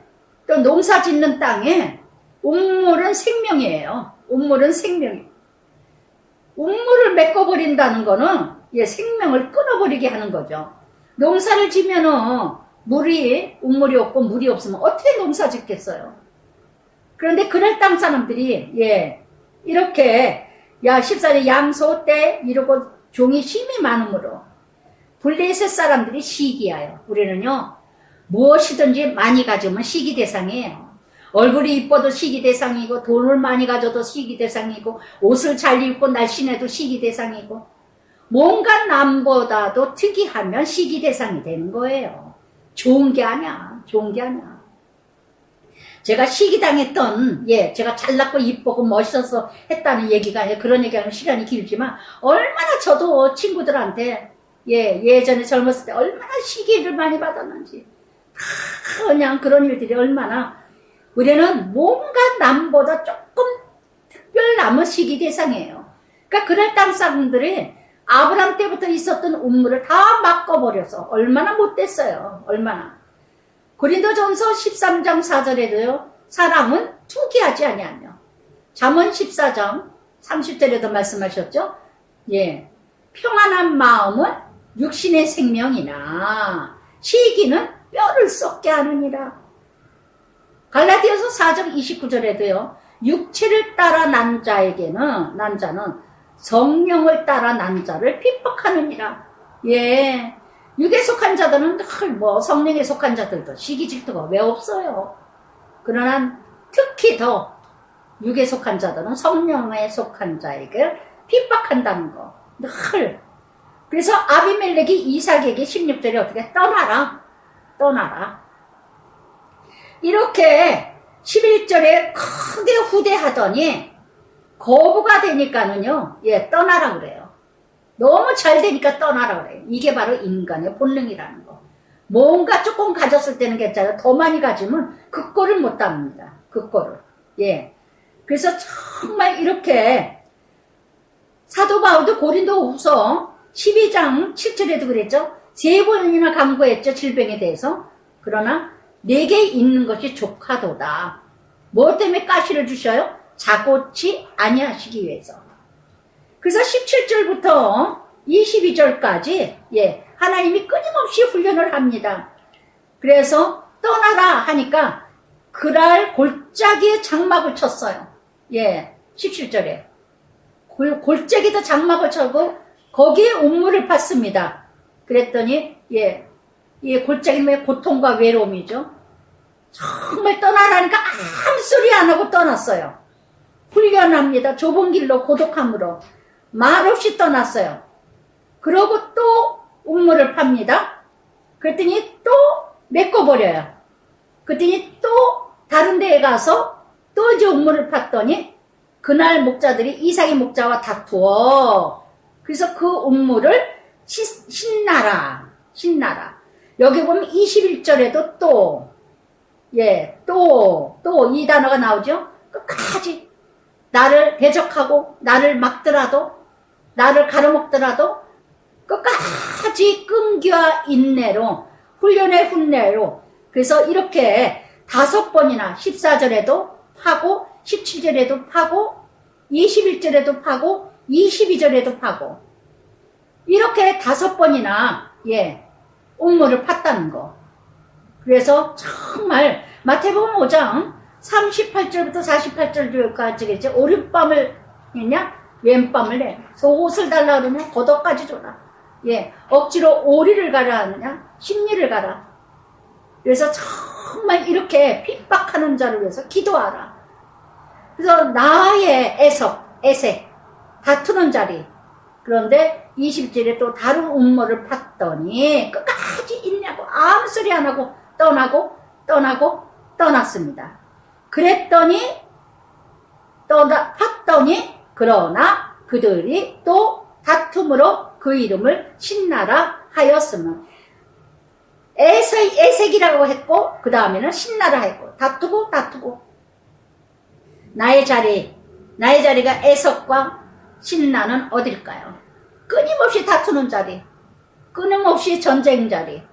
또 농사 짓는 땅에, 운물은 생명이에요. 운물은 생명이에요. 운물을 메꿔버린다는 거는, 생명을 끊어버리게 하는 거죠. 농사를 지면은, 운물이 없고 물이 없으면 어떻게 농사 짓겠어요? 그런데 그럴 땅 사람들이, 이렇게, 14년 양소 때 이러고 종이 힘이 많으므로, 블레셋 사람들이 시기하여. 우리는요, 무엇이든지 많이 가지면 시기 대상이에요. 얼굴이 이뻐도 시기 대상이고, 돈을 많이 가져도 시기 대상이고, 옷을 잘 입고 날씬해도 시기 대상이고, 뭔가 남보다도 특이하면 시기 대상이 되는 거예요. 좋은 게 아니야. 좋은 게 아니야. 제가 시기당했던, 제가 잘났고 이쁘고 멋있어서 했다는 얘기가 아니라, 그런 얘기하면 시간이 길지만, 얼마나 저도 친구들한테, 예전에 젊었을 때 얼마나 시기를 많이 받았는지, 그냥 그런 일들이 얼마나, 우리는 뭔가 남보다 조금 특별남은 시기 대상이에요. 그러니까 그럴 땅 사람들이 아브람 때부터 있었던 운물을 다 막아버려서 얼마나 못됐어요. 얼마나. 고린도전서 13장 4절에도요. 사람은 투기하지 아니하며. 잠언 14장 30절에도 말씀하셨죠. 평안한 마음은 육신의 생명이나 시기는 뼈를 썩게 하느니라. 갈라디아서 4장 29절에도요. 육체를 따라 난 자는 성령을 따라 난 자를 핍박하느니라. 육에 속한 자들은 성령에 속한 자들도 시기 질투가 왜 없어요? 그러나 특히 더 육에 속한 자들은 성령에 속한 자에게 핍박한다는 거. 늘. 그래서 아비멜렉이 이삭에게 16절에 어떻게 떠나라. 이렇게 11절에 크게 후대하더니 거부가 되니까는요, 떠나라 그래요. 너무 잘 되니까 떠나라 그래요. 이게 바로 인간의 본능이라는 거. 뭔가 조금 가졌을 때는 괜찮아요. 더 많이 가지면 그 꼴을 못 답니다. 그 꼴을. 그래서 정말 이렇게 사도 바울도 고린도후서 12장 7절에도 그랬죠. 3번이나 강구했죠. 질병에 대해서. 그러나 내게 있는 것이 족하도다. 뭐 때문에 가시를 주셔요? 자고치 아니하시기 위해서. 그래서 17절부터 22절까지 하나님이 끊임없이 훈련을 합니다. 그래서 떠나라 하니까 그날 골짜기에 장막을 쳤어요. 17절에 골짜기도 장막을 쳐고 거기에 운물을 팠습니다. 그랬더니 골짜기는 고통과 외로움이죠. 정말 떠나라니까 아무 소리 안 하고 떠났어요. 훈련합니다. 좁은 길로 고독함으로 말없이 떠났어요. 그러고 또 운물을 팝니다. 그랬더니 또 메꿔버려요. 그랬더니 또 다른 데에 가서 또 이제 운물을 팠더니 그날 목자들이 이삭의 목자와 다투어. 그래서 그 운물을 신나라. 여기 보면 21절에도 또 이 단어가 나오죠. 끝까지 나를 대적하고 나를 막더라도 나를 가로먹더라도 끝까지 끈기와 인내로 훈련의 훈내로 그래서 이렇게 5번이나 14절에도 파고 17절에도 파고 21절에도 파고 22절에도 파고 이렇게 5번이나 옥물을 팠다는 거. 그래서 정말 마태복음 5장 38절부터 48절까지겠지. 오른밤을 했냐? 왼밤을 내. 속옷을 달라 그러냐? 겉옷까지 줘라. 억지로 오리를 가라 하느냐? 심리를 가라. 그래서 정말 이렇게 핍박하는 자를 위해서 기도하라. 그래서 나의 에색, 다투는 자리. 그런데 20절에 또 다른 음모를 팠더니 끝까지 있냐고 아무 소리 안 하고 떠났습니다. 그랬더니 팠더니 그러나 그들이 또 다툼으로 그 이름을 신나라 하였으면 에색이라고 했고 그 다음에는 신나라 했고 다투고 나의 자리가 에석과 신나는 어딜까요? 끊임없이 다투는 자리, 끊임없이 전쟁 자리.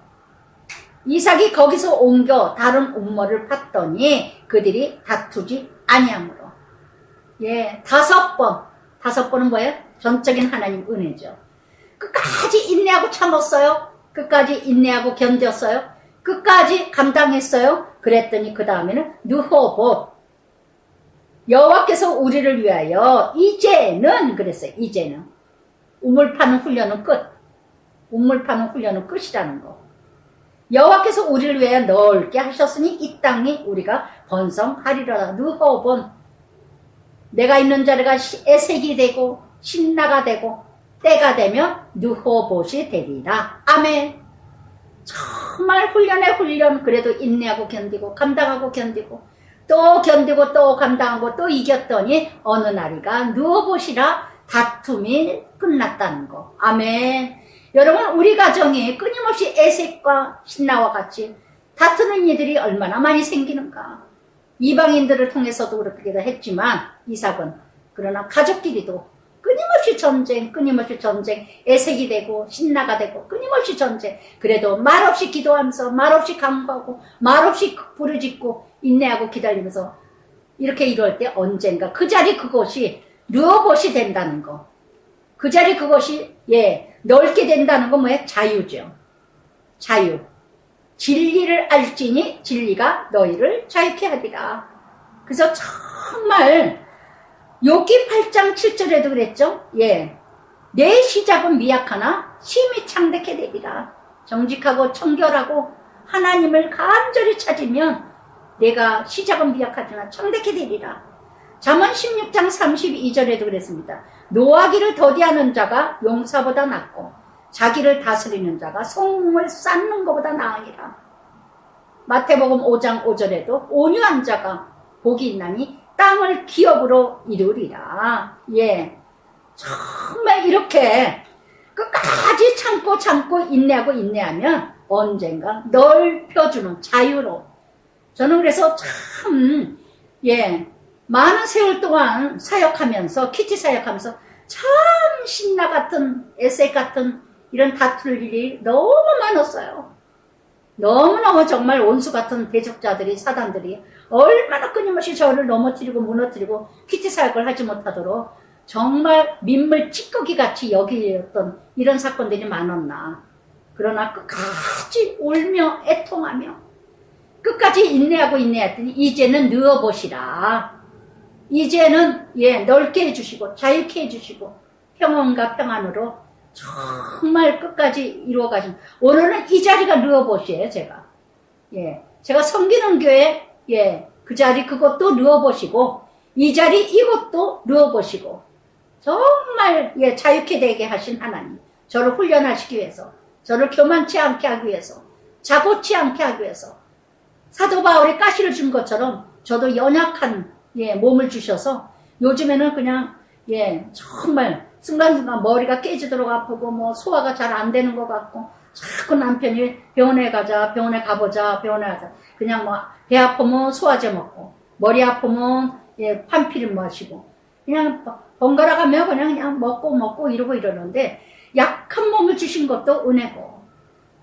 이삭이 거기서 옮겨 다른 음모를 팠더니 그들이 다투지 아니하므로. 5번. 5번은 뭐예요? 전적인 하나님 은혜죠. 끝까지 인내하고 참았어요. 끝까지 인내하고 견뎠어요. 끝까지 감당했어요. 그랬더니 그 다음에는 느호봇. 여호와께서 우리를 위하여 이제는 그랬어요. 이제는 우물 파는 훈련은 끝. 우물 파는 훈련은 끝이라는 거. 여호와께서 우리를 위하여 넓게 하셨으니 이 땅이 우리가 번성하리라. 느호봇. 내가 있는 자리가 에색이 되고 신나가 되고 때가 되면 느호봇이 되리라. 아멘. 정말 훈련에 훈련. 그래도 인내하고 견디고 감당하고 견디고 또 견디고 또 감당하고 또 이겼더니 어느 날이가 느호봇이라 다툼이 끝났다는 거. 아멘. 여러분 우리 가정이 끊임없이 에색과 신나와 같이 다투는 이들이 얼마나 많이 생기는가. 이방인들을 통해서도 그렇게 했지만 이삭은 그러나 가족끼리도 끊임없이 전쟁, 에색이 되고 신나가 되고 끊임없이 전쟁. 그래도 말없이 기도하면서 말없이 간구하고 말없이 부르짖고 인내하고 기다리면서 이렇게 이럴 때 언젠가 그 자리 그것이 느호봇이 된다는 거. 그 자리 그것이 넓게 된다는 건 뭐예요? 자유죠. 자유. 진리를 알지니 진리가 너희를 자유케 하리라. 그래서 정말 욥기 8장 7절에도 그랬죠. 내 시작은 미약하나 심히 창대케 되리라. 정직하고 청결하고 하나님을 간절히 찾으면 내가 시작은 미약하지만 창대케 되리라. 잠언 16장 32절에도 그랬습니다. 노하기를 더디하는 자가 용사보다 낫고 자기를 다스리는 자가 성을 쌓는 것보다 나으니라. 마태복음 5장 5절에도 온유한 자가 복이 있나니 땅을 기업으로 이루리라. 정말 이렇게 끝까지 참고 인내하면 언젠가 넓혀주는 자유로. 저는 그래서 참 많은 세월 동안 사역하면서 키티 사역하면서 참 신나 같은 에색 같은 이런 다툴 일이 너무 많았어요. 너무너무 정말 원수 같은 대적자들이 사단들이 얼마나 끊임없이 저를 넘어뜨리고 무너뜨리고 키티 사역을 하지 못하도록 정말 민물 찌꺼기 같이 여기었던 이런 사건들이 많았나. 그러나 끝까지 울며 애통하며 끝까지 인내하고 인내했더니 이제는 느어보시라. 이제는 넓게 해주시고 자유케 해주시고 평온과 평안으로 정말 끝까지 이루어가신. 오늘은 이 자리가 느어보시에요. 제가 섬기는 교회 그 자리 그것도 느어보시고 이 자리 이것도 느어보시고 정말 자유케 되게 하신 하나님, 저를 훈련하시기 위해서, 저를 교만치 않게 하기 위해서, 자고치 않게 하기 위해서 사도 바울이 가시를 준 것처럼 저도 연약한 몸을 주셔서 요즘에는 그냥 정말 순간순간 머리가 깨지도록 아프고 뭐 소화가 잘 안 되는 것 같고 자꾸 남편이 병원에 가자, 병원에 가보자, 병원에 가자. 그냥 뭐 배 아프면 소화제 먹고 머리 아프면 판피를 마시고 그냥 번갈아 가며 그냥 먹고 이러고 이러는데 약한 몸을 주신 것도 은혜고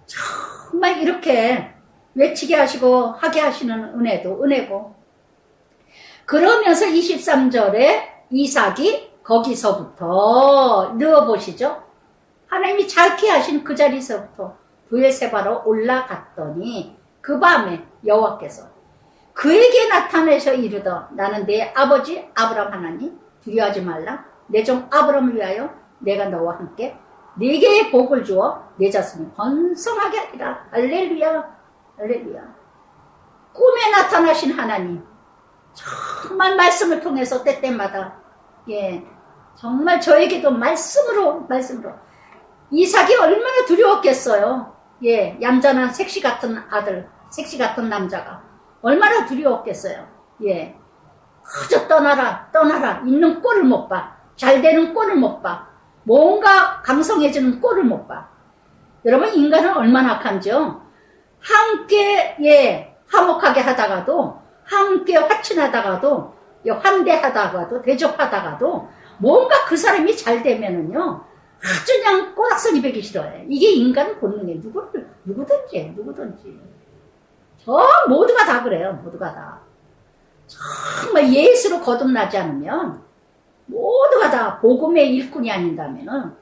정말 이렇게 외치게 하시고 하게 하시는 은혜도 은혜고. 그러면서 23절에 이삭이 거기서부터 넣어보시죠. 하나님이 잘케 하신 그 자리에서부터 브엘세바로 올라갔더니 그 밤에 여호와께서 그에게 나타내서 이르더 나는 내 아버지 아브라함 하나님 두려워하지 말라. 내 종 아브라함을 위하여 내가 너와 함께 네게 복을 주어 내 자손이 번성하게 하리라. 할렐루야, 할렐루야. 꿈에 나타나신 하나님, 정말 말씀을 통해서 때때마다 정말 저에게도 말씀으로 이삭이 얼마나 두려웠겠어요. 얌전한 색시 같은 아들, 색시 같은 남자가 얼마나 두려웠겠어요. 그저 떠나라. 있는 꼴을 못 봐. 잘 되는 꼴을 못 봐. 뭔가 강성해지는 꼴을 못 봐. 여러분, 인간은 얼마나 악한지요? 함께 화목하게 하다가도, 함께 화친하다가도, 환대하다가도, 대접하다가도 뭔가 그 사람이 잘 되면은요 아주 그냥 꼬락서니 베기 싫어해. 이게 인간의 본능이에요. 누구든지 모두가 다 그래요. 모두가 다 정말 예수로 거듭나지 않으면 모두가 다 복음의 일꾼이 아닌다면은,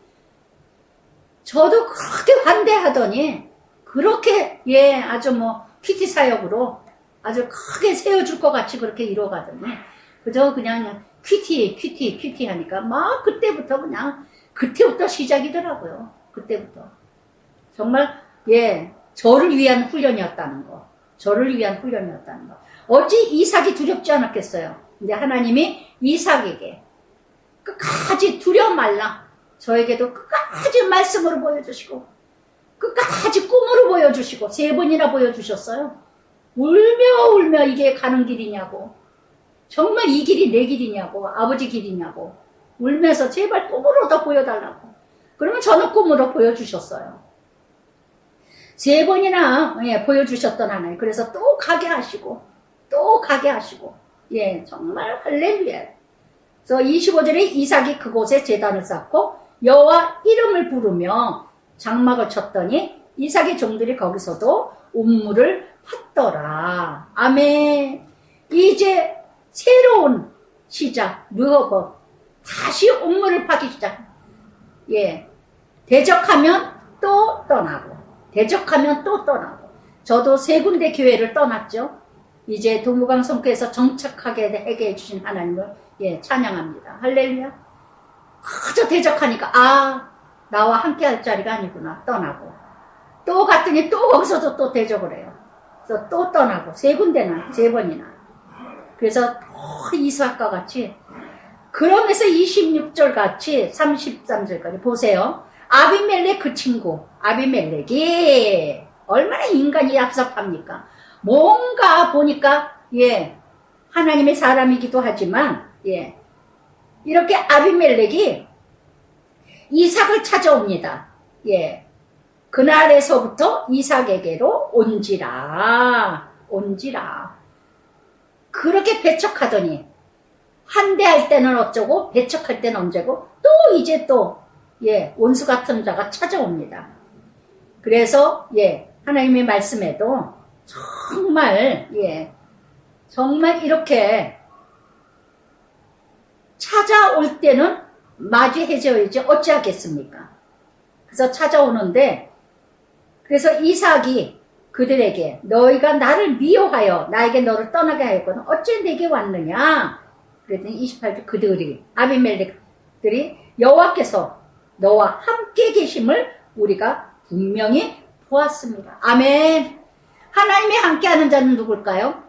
저도 그렇게 환대하더니 그렇게 아주 PT 사역으로 아주 크게 세워줄 것 같이 그렇게 이뤄가더니 그저 그냥 큐티 하니까 막 그때부터 시작이더라고요. 그때부터 정말 저를 위한 훈련이었다는 거. 어찌 이삭이 두렵지 않았겠어요. 근데 하나님이 이삭에게 끝까지 두려워 말라. 저에게도 끝까지 말씀으로 보여주시고 끝까지 꿈으로 보여주시고 3번이나 보여주셨어요. 울며 이게 가는 길이냐고, 정말 이 길이 내 길이냐고, 아버지 길이냐고 울면서 제발 꿈으로 더 보여달라고. 그러면 저는 꿈으로 보여주셨어요. 3번이나 보여주셨던 하나님. 그래서 또 가게 하시고 정말 할렐루야. 그래서 25절에 이삭이 그곳에 제단을 쌓고 여호와 이름을 부르며 장막을 쳤더니 이삭의 종들이 거기서도 운물을 팠더라. 아멘. 이제 새로운 시작, 르호봇. 다시 운물을 파기 시작. 대적하면 또 떠나고. 저도 3군데 교회를 떠났죠. 이제 동무강 성교에서 정착하게 하게 해주신 하나님을 찬양합니다. 할렐루야. 그저 대적하니까 나와 함께 할 자리가 아니구나. 떠나고. 또 갔더니 또 거기서도 또 대적을 해요. 그래서 또 떠나고 3군데나 3번이나. 그래서 이삭과 같이, 그러면서 26절 같이 33절까지 보세요. 아비멜렉 그 친구 아비멜렉이 얼마나 인간이 얍삽합니까? 뭔가 보니까 하나님의 사람이기도 하지만 이렇게 아비멜렉이 이삭을 찾아옵니다. 그날에서부터 이삭에게로 온지라. 그렇게 배척하더니 환대할 때는 어쩌고 배척할 때는 언제고 또 이제 원수 같은 자가 찾아옵니다. 그래서 하나님의 말씀에도 정말 이렇게 찾아올 때는 맞이해줘야지 어찌하겠습니까? 그래서 찾아오는데, 그래서 이삭이 그들에게 너희가 나를 미워하여 나에게 너를 떠나게 하였거든 어째 내게 왔느냐? 그랬더니 28절 그들이 아비멜렉들이 여호와께서 너와 함께 계심을 우리가 분명히 보았습니다. 아멘. 하나님이 함께하는 자는 누굴까요?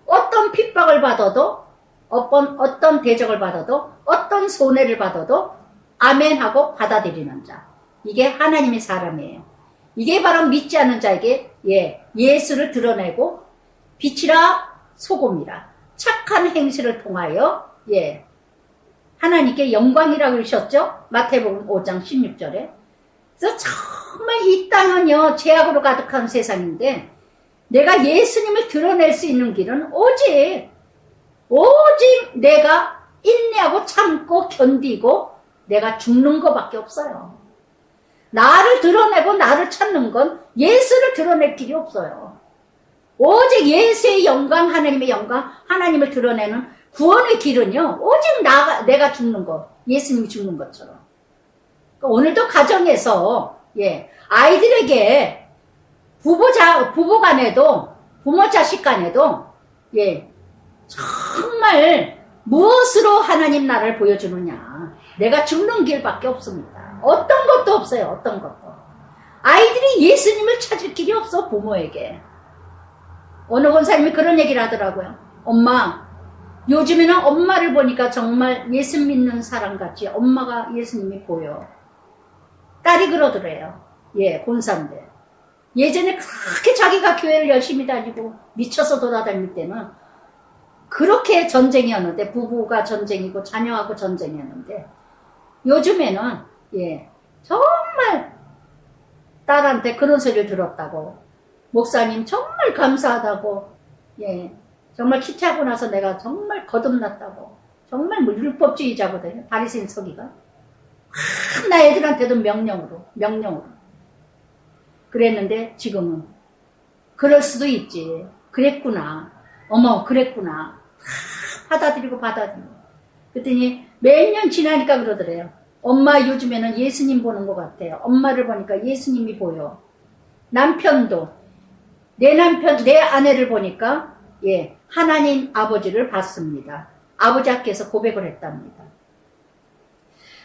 어떤 핍박을 받아도, 어떤 대적을 받아도, 어떤 손해를 받아도 아멘 하고 받아들이는 자. 이게 하나님의 사람이에요. 이게 바로 믿지 않는 자에게 예수를 드러내고 빛이라 소금이라 착한 행실을 통하여 하나님께 영광이라고 그러셨죠? 마태복음 5장 16절에. 그래서 정말 이 땅은요 죄악으로 가득한 세상인데 내가 예수님을 드러낼 수 있는 길은 오직 내가 인내하고 참고 견디고 내가 죽는 것밖에 없어요. 나를 드러내고 나를 찾는 건 예수를 드러낼 길이 없어요. 오직 예수의 영광, 하나님의 영광, 하나님을 드러내는 구원의 길은요, 오직 내가 죽는 것, 예수님이 죽는 것처럼. 그러니까 오늘도 가정에서, 아이들에게 부부 간에도, 부모 자식 간에도, 정말 무엇으로 하나님 나라를 보여주느냐. 내가 죽는 길밖에 없습니다. 어떤 것도 없어요, 어떤 것도. 아이들이 예수님을 찾을 길이 없어, 부모에게. 어느 권사님이 그런 얘기를 하더라고요. 엄마, 요즘에는 엄마를 보니까 정말 예수 믿는 사람같이 엄마가 예수님이 보여. 딸이 그러더래요. 권사인데. 예전에 그렇게 자기가 교회를 열심히 다니고 미쳐서 돌아다닐 때는 그렇게 전쟁이었는데, 부부가 전쟁이고 자녀하고 전쟁이었는데, 요즘에는 정말 딸한테 그런 소리를 들었다고, 목사님 정말 감사하다고, 정말 키퇴하고 나서 내가 정말 거듭났다고, 정말 율법주의자거든요, 바리새인 서기가. 나 애들한테도 명령으로 그랬는데, 지금은 그럴 수도 있지, 그랬구나, 어머 그랬구나, 받아들이고 그랬더니 몇 년 지나니까 그러더래요. 엄마 요즘에는 예수님 보는 것 같아요. 엄마를 보니까 예수님이 보여. 남편도 내 아내를 보니까 하나님 아버지를 봤습니다. 아버지께서 고백을 했답니다.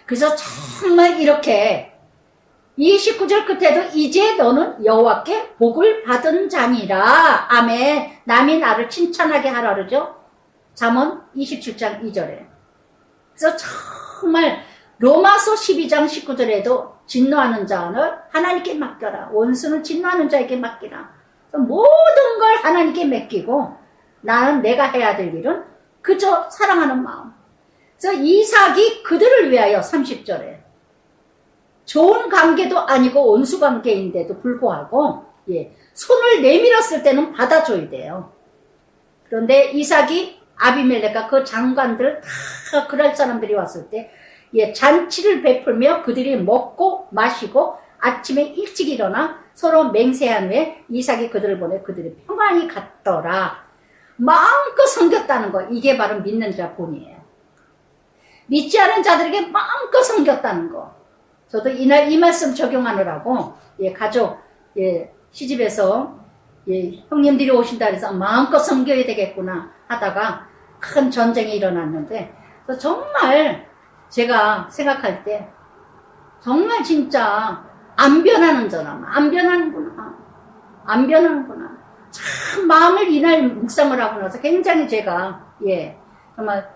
그래서 정말 이렇게 29절 끝에도 이제 너는 여호와께 복을 받은 자니라. 아멘. 남이 나를 칭찬하게 하라 그러죠. 잠언 27장 2절에. 그래서 정말 로마서 12장 19절에도 진노하는 자는 하나님께 맡겨라. 원수는 진노하는 자에게 맡기라. 모든 걸 하나님께 맡기고 나는 내가 해야 될 일은 그저 사랑하는 마음. 그래서 이삭이 그들을 위하여 30절에 좋은 관계도 아니고 원수 관계인데도 불구하고 손을 내밀었을 때는 받아줘야 돼요. 그런데 이삭이 아비멜렉과 그 장관들 다 그럴 사람들이 왔을 때 잔치를 베풀며 그들이 먹고 마시고 아침에 일찍 일어나 서로 맹세한 후에 이삭이 그들을 보내 그들이 평안히 갔더라. 마음껏 섬겼다는 거, 이게 바로 믿는 자 본이에요. 믿지 않은 자들에게 마음껏 섬겼다는 거. 저도 이날 이 말씀 적용하느라고 가족 시집에서 형님들이 오신다 해서 마음껏 섬겨야 되겠구나 하다가 큰 전쟁이 일어났는데, 정말 제가 생각할 때 정말 진짜 안 변하는 자라면 안 변하는구나. 참 마음을 이날 묵상을 하고 나서 굉장히 제가 정말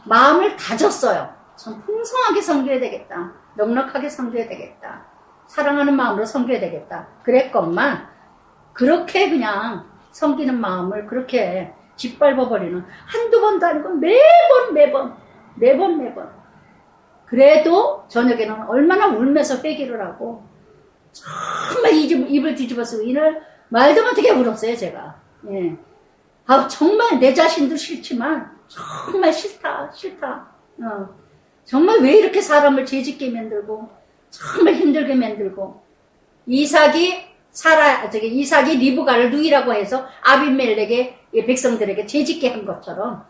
마음을 다졌어요. 참 풍성하게 섬겨야 되겠다. 넉넉하게 섬겨야 되겠다. 사랑하는 마음으로 섬겨야 되겠다. 그랬건만 그렇게 그냥 섬기는 마음을 그렇게 짓밟아버리는, 한두 번도 아니고 매번 그래도 저녁에는 얼마나 울면서 회개를 하고 정말 입을 뒤집어쓰고 이날 말도 못하게 울었어요, 제가. 정말 내 자신도 싫지만 정말 싫다. 정말 왜 이렇게 사람을 죄짓게 만들고 정말 힘들게 만들고, 이삭이 리브가를 누이라고 해서 아비멜렉의 백성들에게 죄짓게 한 것처럼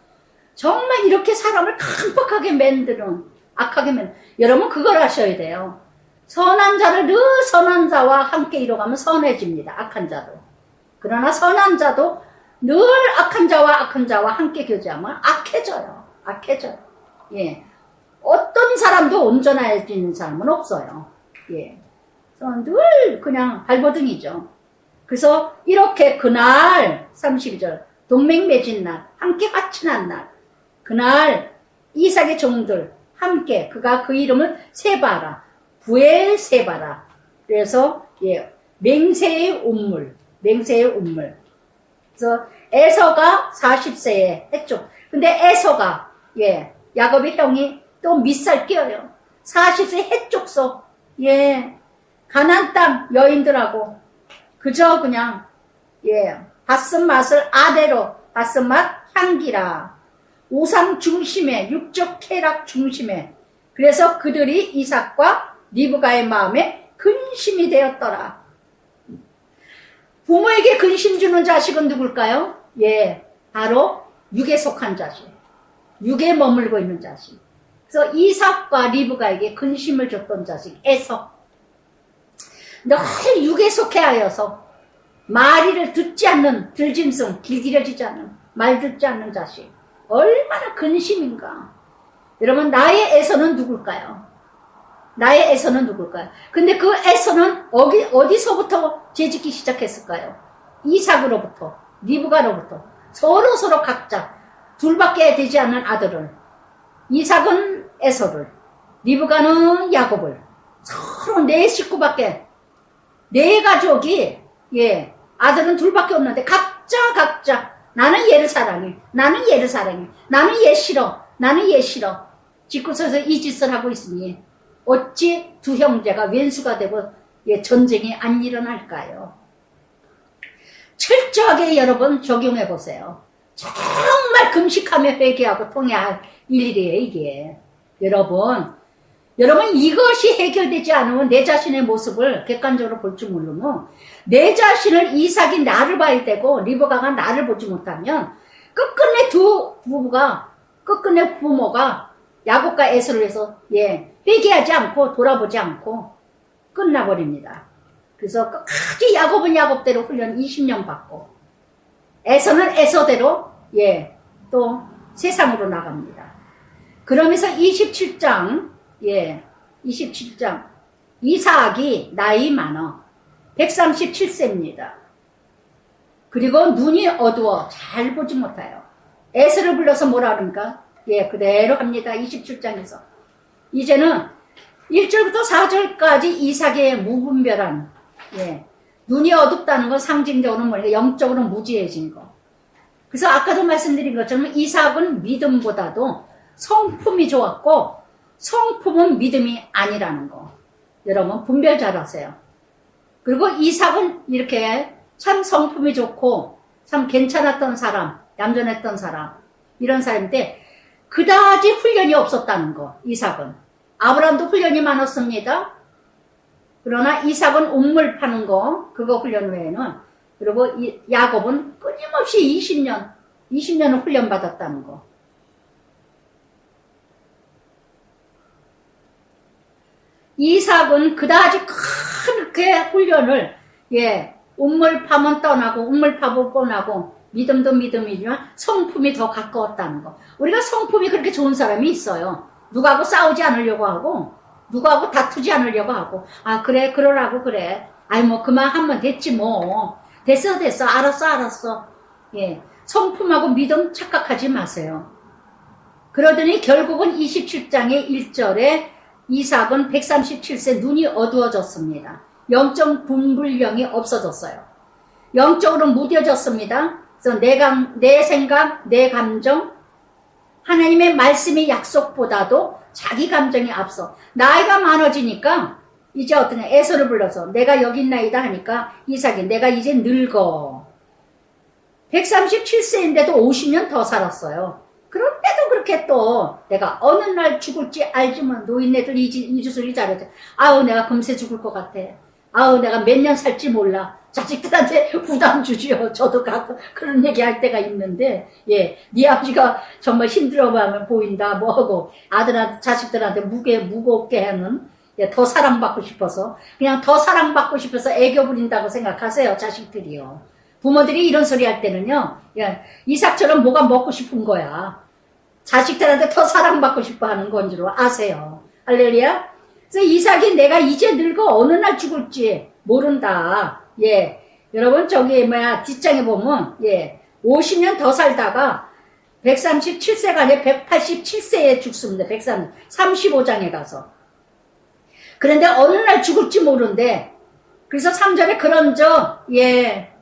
정말 이렇게 사람을 깜빡하게 만드는, 악하게 만드는, 여러분 그걸 아셔야 돼요. 선한 자를 늘 선한 자와 함께 이뤄가면 선해집니다. 악한 자도. 그러나 선한 자도 늘 악한 자와 함께 교제하면 악해져요. 어떤 사람도 온전해지는 사람은 없어요. 그래서 늘 그냥 발버둥이죠. 그래서 이렇게 그날 32절 동맹 맺은 날, 함께 화친한 날, 그날 이삭의 종들 함께 그가 그 이름을 세바라, 부엘 세바라. 그래서 맹세의 운물. 그래서 에서가 40세에 했죠. 근데 에서가 야곱의 형이 또 밑살 끼어요. 40세 해쪽서 가나안 땅 여인들하고 그저 그냥 받은 맛을 아대로 받은 맛 향기라. 우상 중심에, 육적 쾌락 중심에. 그래서 그들이 이삭과 리브가의 마음에 근심이 되었더라. 부모에게 근심 주는 자식은 누굴까요? 예, 바로 육에 속한 자식. 육에 머물고 있는 자식. 그래서 이삭과 리브가에게 근심을 줬던 자식, 에서. 늘 육에 속해 하여서 마리를 듣지 않는 들짐승, 길들여지지 않는, 말 듣지 않는 자식. 얼마나 근심인가. 여러분, 나의 에서는 누굴까요? 나의 에서는 누굴까요? 근데 그 에서는 어디서부터 죄짓기 시작했을까요? 이삭으로부터, 리브가로부터. 서로 각자 둘밖에 되지 않는 아들을. 이삭은 에서를, 리브가는 야곱을. 서로 네 식구밖에, 네 가족이, 예, 아들은 둘밖에 없는데 각자 나는 얘를 사랑해, 나는 얘를 사랑해, 나는 얘 싫어, 나는 얘 싫어. 짓고서서 이 짓을 하고 있으니 어찌 두 형제가 왼수가 되고 예, 전쟁이 안 일어날까요? 철저하게 여러분 적용해 보세요. 정말 금식하며 회개하고 통해할 일이에요, 이게. 여러분 이것이 해결되지 않으면 내 자신의 모습을 객관적으로 볼 줄 모르면 내 자신을 이삭이 나를 봐야 되고 리브가가 나를 보지 못하면 끝끝내 부모가 야곱과 에서를 해서 예, 회개하지 않고 돌아보지 않고 끝나버립니다. 그래서 끝까지 야곱은 야곱대로 훈련 20년 받고 에서는 에서대로 예, 또 세상으로 나갑니다. 그러면서 27장 이삭이 나이 많아 137세입니다. 그리고 눈이 어두워 잘 보지 못해요. 에서를 불러서 뭐라 그러니까 예, 그대로 갑니다. 27장에서 이제는 1절부터 4절까지 이삭의 무분별한 예, 눈이 어둡다는 건 상징적으로 뭐니까 영적으로 무지해진 거. 그래서 아까도 말씀드린 것처럼 이삭은 믿음보다도 성품이 좋았고 성품은 믿음이 아니라는 거. 여러분 분별 잘하세요. 그리고 이삭은 이렇게 참 성품이 좋고 참 괜찮았던 사람, 얌전했던 사람, 이런 사람인데 그다지 훈련이 없었다는 거. 이삭은. 아브라함도 훈련이 많았습니다. 그러나 이삭은 우물 파는 거, 그거 훈련 외에는, 그리고 야곱은 끊임없이 20년을 훈련 받았다는 거. 이삭은 그다지 크게 훈련을 예, 우물 파면 떠나고 우물 파고 떠나고 믿음도 믿음이지만 성품이 더 가까웠다는 거. 우리가 성품이 그렇게 좋은 사람이 있어요. 누구하고 싸우지 않으려고 하고 누구하고 다투지 않으려고 하고 아 그래 그러라고 그래. 아이 뭐 그만하면 됐지 뭐. 됐어 알았어. 예, 성품하고 믿음 착각하지 마세요. 그러더니 결국은 27장의 1절에 이삭은 137세 눈이 어두워졌습니다. 영적 분불령이 없어졌어요. 영적으로 무뎌졌습니다. 그래서 내 생각, 내 감정, 하나님의 말씀의 약속보다도 자기 감정이 앞서. 나이가 많아지니까 이제 어떤 에서를 불러서 내가 여기 있나이다 하니까 이삭이 내가 이제 늙어. 137세인데도 50년 더 살았어요. 그런데도 그렇게 또 내가 어느 날 죽을지 알지만 노인네들 이주술이 잘하죠. 아우 내가 금세 죽을 것 같아. 아우 내가 몇 년 살지 몰라. 자식들한테 부담 주지요. 저도 가끔 그런 얘기 할 때가 있는데 예, 네 아버지가 정말 힘들어하면 보인다 뭐하고 아들한테 자식들한테 무겁게 하는 예, 더 사랑받고 싶어서 그냥 더 사랑받고 싶어서 애교 부린다고 생각하세요. 자식들이요. 부모들이 이런 소리 할 때는요. 예, 이삭처럼 뭐가 먹고 싶은 거야. 자식들한테 더 사랑받고 싶어 하는 건 줄 아세요. 할렐루야. 그래서 이삭이 내가 이제 늙어 어느 날 죽을지 모른다. 예. 여러분 저기 뒷장에 보면 예. 50년 더 살다가 137세가 아니라 187세에 죽습니다. 35장에 가서. 그런데 어느 날 죽을지 모른대. 그래서 3절에 그런저 예.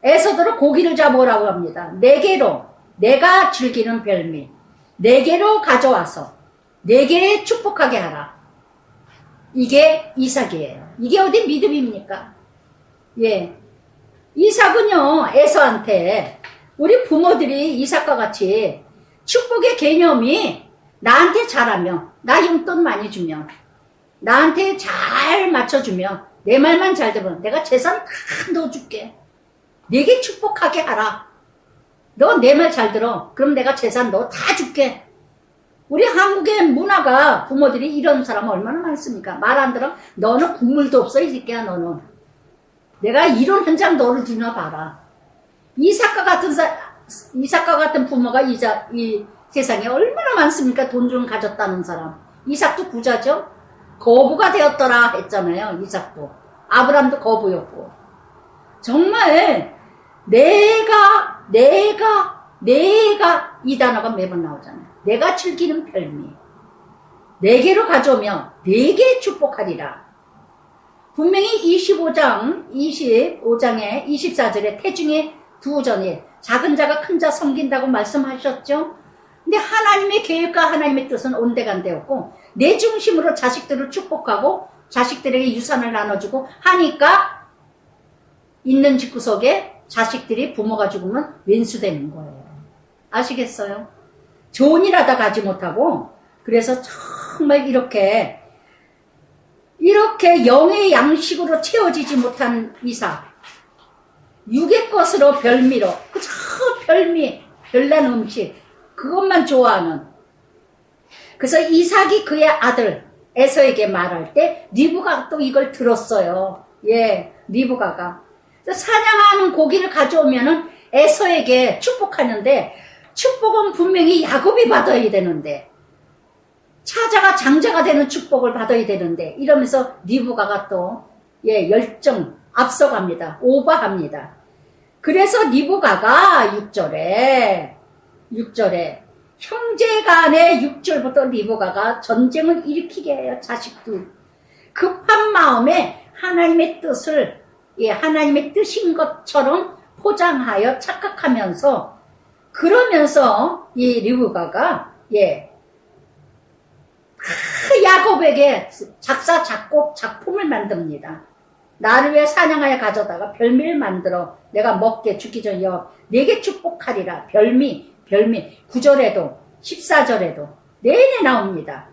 에서더러 고기를 잡으라고 합니다. 4개로 내가 즐기는 별미 4개로 가져와서 4개에 축복하게 하라. 이게 이삭이에요. 이게 어디 믿음입니까? 예. 이삭은요, 에서한테 우리 부모들이 이삭과 같이 축복의 개념이 나한테 잘하면, 나 용돈 많이 주면, 나한테 잘 맞춰주면, 내 말만 잘 들으면 내가 재산 다 넣어줄게. 내게 축복하게 하라. 너 내 말 잘 들어. 그럼 내가 재산 너 다 줄게. 우리 한국의 문화가 부모들이 이런 사람 얼마나 많습니까? 말 안 들어? 너는 국물도 없어 이 새끼야 너는. 내가 이런 한 장 너를 주나 봐라. 이삭과 같은 부모가 이 세상에 얼마나 많습니까? 돈 좀 가졌다는 사람. 이삭도 부자죠? 거부가 되었더라 했잖아요. 이삭도. 아브람도 거부였고. 정말 내가 이 단어가 매번 나오잖아요. 내가 즐기는 별미. 내게로 가져오면 내게 축복하리라. 분명히 25장에 24절에 태중의 두 전에 작은 자가 큰 자 섬긴다고 말씀하셨죠. 근데 하나님의 계획과 하나님의 뜻은 온데간데였고 내 중심으로 자식들을 축복하고 자식들에게 유산을 나눠주고 하니까 있는 집구석에 자식들이 부모가 죽으면 왼수되는 거예요. 아시겠어요? 좋은 일 하다 가지 못하고 그래서 정말 이렇게 영의 양식으로 채워지지 못한 이삭, 육의 것으로 별미로 그저 별미, 별난 음식 그것만 좋아하는. 그래서 이삭이 그의 아들 에서에게 말할 때 리브가가 또 이걸 들었어요. 예, 리브가가 사냥하는 고기를 가져오면은 에서에게 축복하는데 축복은 분명히 야곱이 받아야 되는데 차자가 장자가 되는 축복을 받아야 되는데 이러면서 리브가가 또 열정 앞서갑니다. 오버합니다. 그래서 리브가가 6절에 형제간의 6절부터 리브가가 전쟁을 일으키게 해요. 자식들 급한 마음에 하나님의 뜻을 하나님의 뜻인 것처럼 포장하여 착각하면서 그러면서 이 리브가가 야곱에게 작사 작곡 작품을 만듭니다. 나를 위해 사냥하여 가져다가 별미를 만들어 내가 먹게 죽기 전에 내게 축복하리라. 별미 9절에도 14절에도 내내 나옵니다.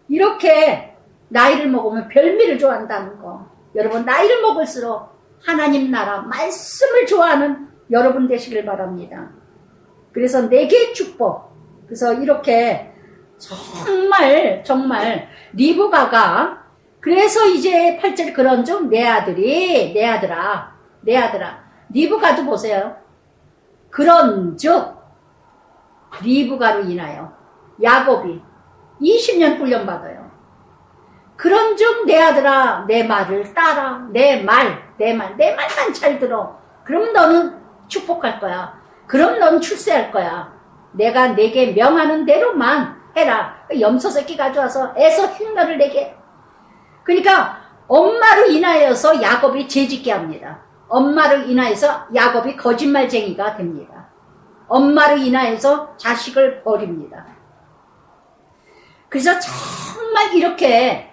이렇게 나이를 먹으면 별미를 좋아한다는 거. 여러분 나이를 먹을수록 하나님 나라 말씀을 좋아하는 여러분 되시길 바랍니다. 그래서 내게 축복. 그래서 이렇게 정말 리브가가 그래서 이제 8절 그런즉 내 아들아 리브가도 보세요. 그런즉 리브가로 인하여 야곱이 20년 훈련받아요. 그런즉 내 아들아 내 말을 따라. 내 말만 잘 들어. 그럼 너는 축복할 거야. 그럼 너는 출세할 거야. 내가 내게 명하는 대로만 해라. 염소 새끼 가져와서 애서 흉내를 내게. 그러니까 엄마로 인하여서 야곱이 죄짓게 합니다. 엄마로 인하여서 야곱이 거짓말쟁이가 됩니다. 엄마로 인하여서 자식을 버립니다. 그래서 정말 이렇게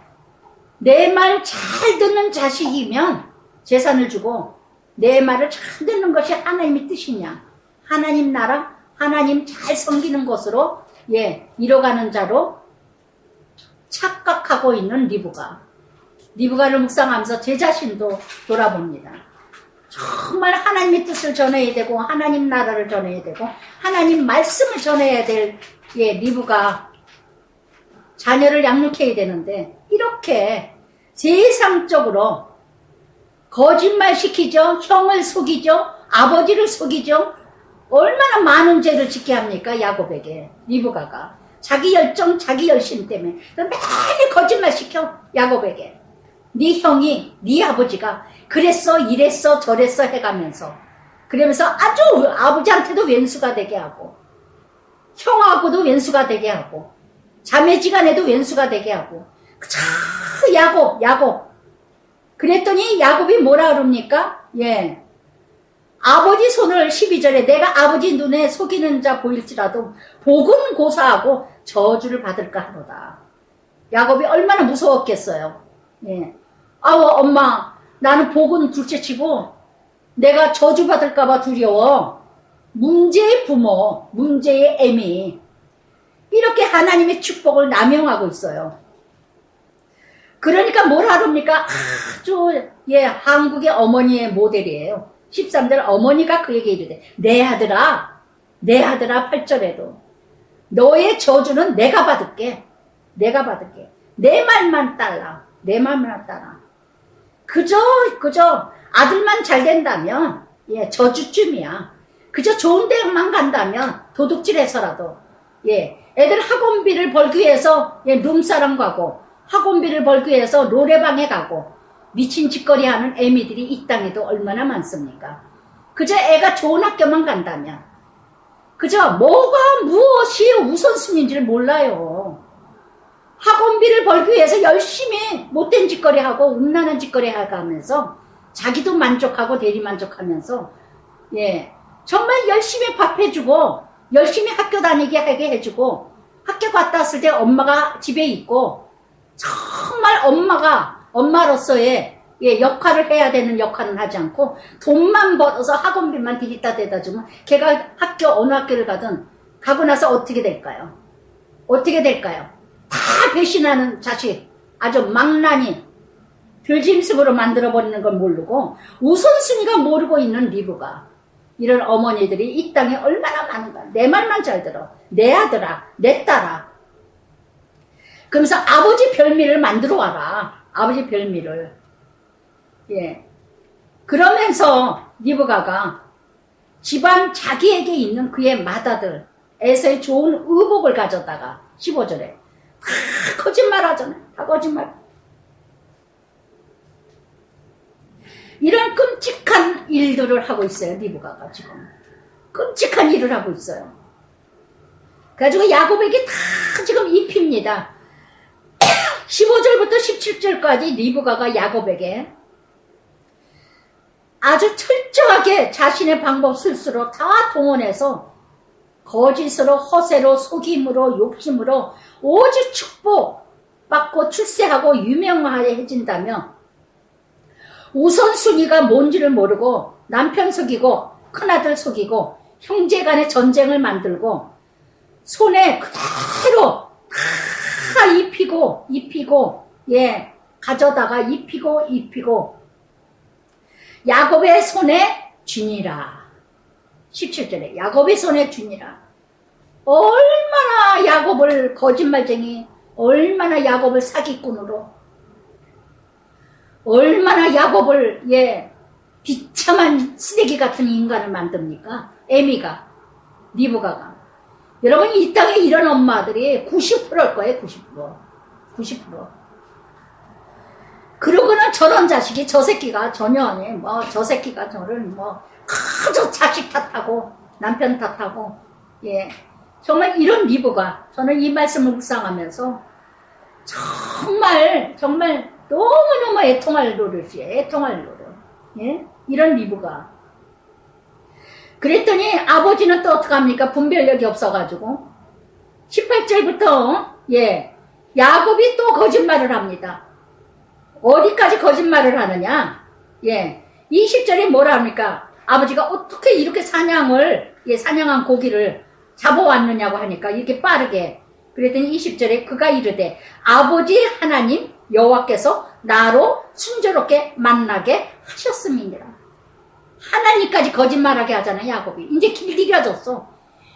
내 말 잘 듣는 자식이면 재산을 주고 내 말을 잘 듣는 것이 하나님의 뜻이냐. 하나님 나라, 하나님 잘 섬기는 것으로 이뤄가는 자로 착각하고 있는 리브가를 묵상하면서 제 자신도 돌아봅니다. 정말 하나님의 뜻을 전해야 되고 하나님 나라를 전해야 되고 하나님 말씀을 전해야 될 리브가 자녀를 양육해야 되는데 이렇게 세상적으로 거짓말 시키죠. 형을 속이죠. 아버지를 속이죠. 얼마나 많은 죄를 짓게 합니까? 야곱에게 리브가가 자기 열정 자기 열심 때문에 매일 거짓말 시켜 야곱에게. 네 형이 네 아버지가 그랬어 이랬어 저랬어 해가면서 그러면서 아주 아버지한테도 왼수가 되게 하고 형하고도 왼수가 되게 하고 자매지간에도 왼수가 되게 하고 야곱 그랬더니 야곱이 뭐라 그럽니까? 아버지 손을 12절에 내가 아버지 눈에 속이는 자 보일지라도 복은 고사하고 저주를 받을까 하노라. 야곱이 얼마나 무서웠겠어요. 아우 엄마 나는 복은 둘째치고 내가 저주 받을까봐 두려워. 문제의 부모, 문제의 애미 이렇게 하나님의 축복을 남용하고 있어요. 그러니까 뭐라 그럽니까? 아주 한국의 어머니의 모델이에요. 13절 어머니가 그에게 이르되 내 아들아 8절에도 너의 저주는 내가 받을게. 내 말만 따라. 그저 아들만 잘 된다면 저주쯤이야. 그저 좋은 데만 간다면 도둑질해서라도 애들 학원비를 벌기 위해서 룸사람 가고 학원비를 벌기 위해서 노래방에 가고 미친 짓거리 하는 애미들이 이 땅에도 얼마나 많습니까? 그저 애가 좋은 학교만 간다면 그저 무엇이 우선순위인지를 몰라요. 학원비를 벌기 위해서 열심히 못된 짓거리 하고 음란한 짓거리 하면서 자기도 만족하고 대리만족하면서 정말 열심히 밥해주고 열심히 학교 다니게 하게 해주고 학교 갔다 왔을 때 엄마가 집에 있고 정말 엄마로서의 역할을 해야 되는 역할은 하지 않고 돈만 벌어서 학원비만 디리다 대다 주면 걔가 어느 학교를 가든 가고 나서 어떻게 될까요? 다 배신하는 자식, 아주 망나니 들짐승으로 만들어버리는 걸 모르고 우선순위가 모르고 있는 리브가, 이런 어머니들이 이 땅에 얼마나 많은가. 내 말만 잘 들어. 내 아들아, 내 딸아. 그러면서 아버지 별미를 만들어 와라. 아버지 별미를. 그러면서 리브가가 집안 자기에게 있는 그의 맏아들에서의 좋은 의복을 가져다가 15절에 다 거짓말 하잖아요. 다 거짓말. 이런 끔찍한 일들을 하고 있어요. 리브가가 지금. 끔찍한 일을 하고 있어요. 그래가지고 야곱에게 다 지금 입힙니다. 15절부터 17절까지 리브가가 야곱에게 아주 철저하게 자신의 방법 스스로 다 동원해서 거짓으로, 허세로, 속임으로, 욕심으로 오직 축복받고 출세하고 유명해진다며 우선순위가 뭔지를 모르고 남편 속이고 큰아들 속이고 형제간의 전쟁을 만들고 손에 그대로 다 입히고 가져다가 입히고 야곱의 손에 쥐니라. 17절에 야곱의 손에 쥐니라. 얼마나 야곱을 거짓말쟁이, 얼마나 야곱을 사기꾼으로, 얼마나 야곱을 비참한 쓰레기 같은 인간을 만듭니까? 에미가, 리브가가. 여러분, 이 땅에 이런 엄마들이 90%일 거예요. 90%. 그러고는 저런 자식이, 저 새끼가 전혀하네. 저 새끼가 저를 그저 자식 탓하고 남편 탓하고 정말 이런 리브가, 저는 이 말씀을 묵상하면서 정말 너무너무 애통할 노릇이에요. 이런 리브가. 그랬더니 아버지는 또 어떡합니까? 분별력이 없어가지고 18절부터 야곱이 또 거짓말을 합니다. 어디까지 거짓말을 하느냐? 20절에 뭐라 합니까? 아버지가 어떻게 이렇게 사냥한 고기를 잡아왔느냐고 하니까 이렇게 빠르게. 그랬더니 20절에 그가 이르되 아버지 하나님 여호와께서 나로 순조롭게 만나게 하셨음이니라. 하나님까지 거짓말하게 하잖아요. 야곱이. 이제 길들여졌어.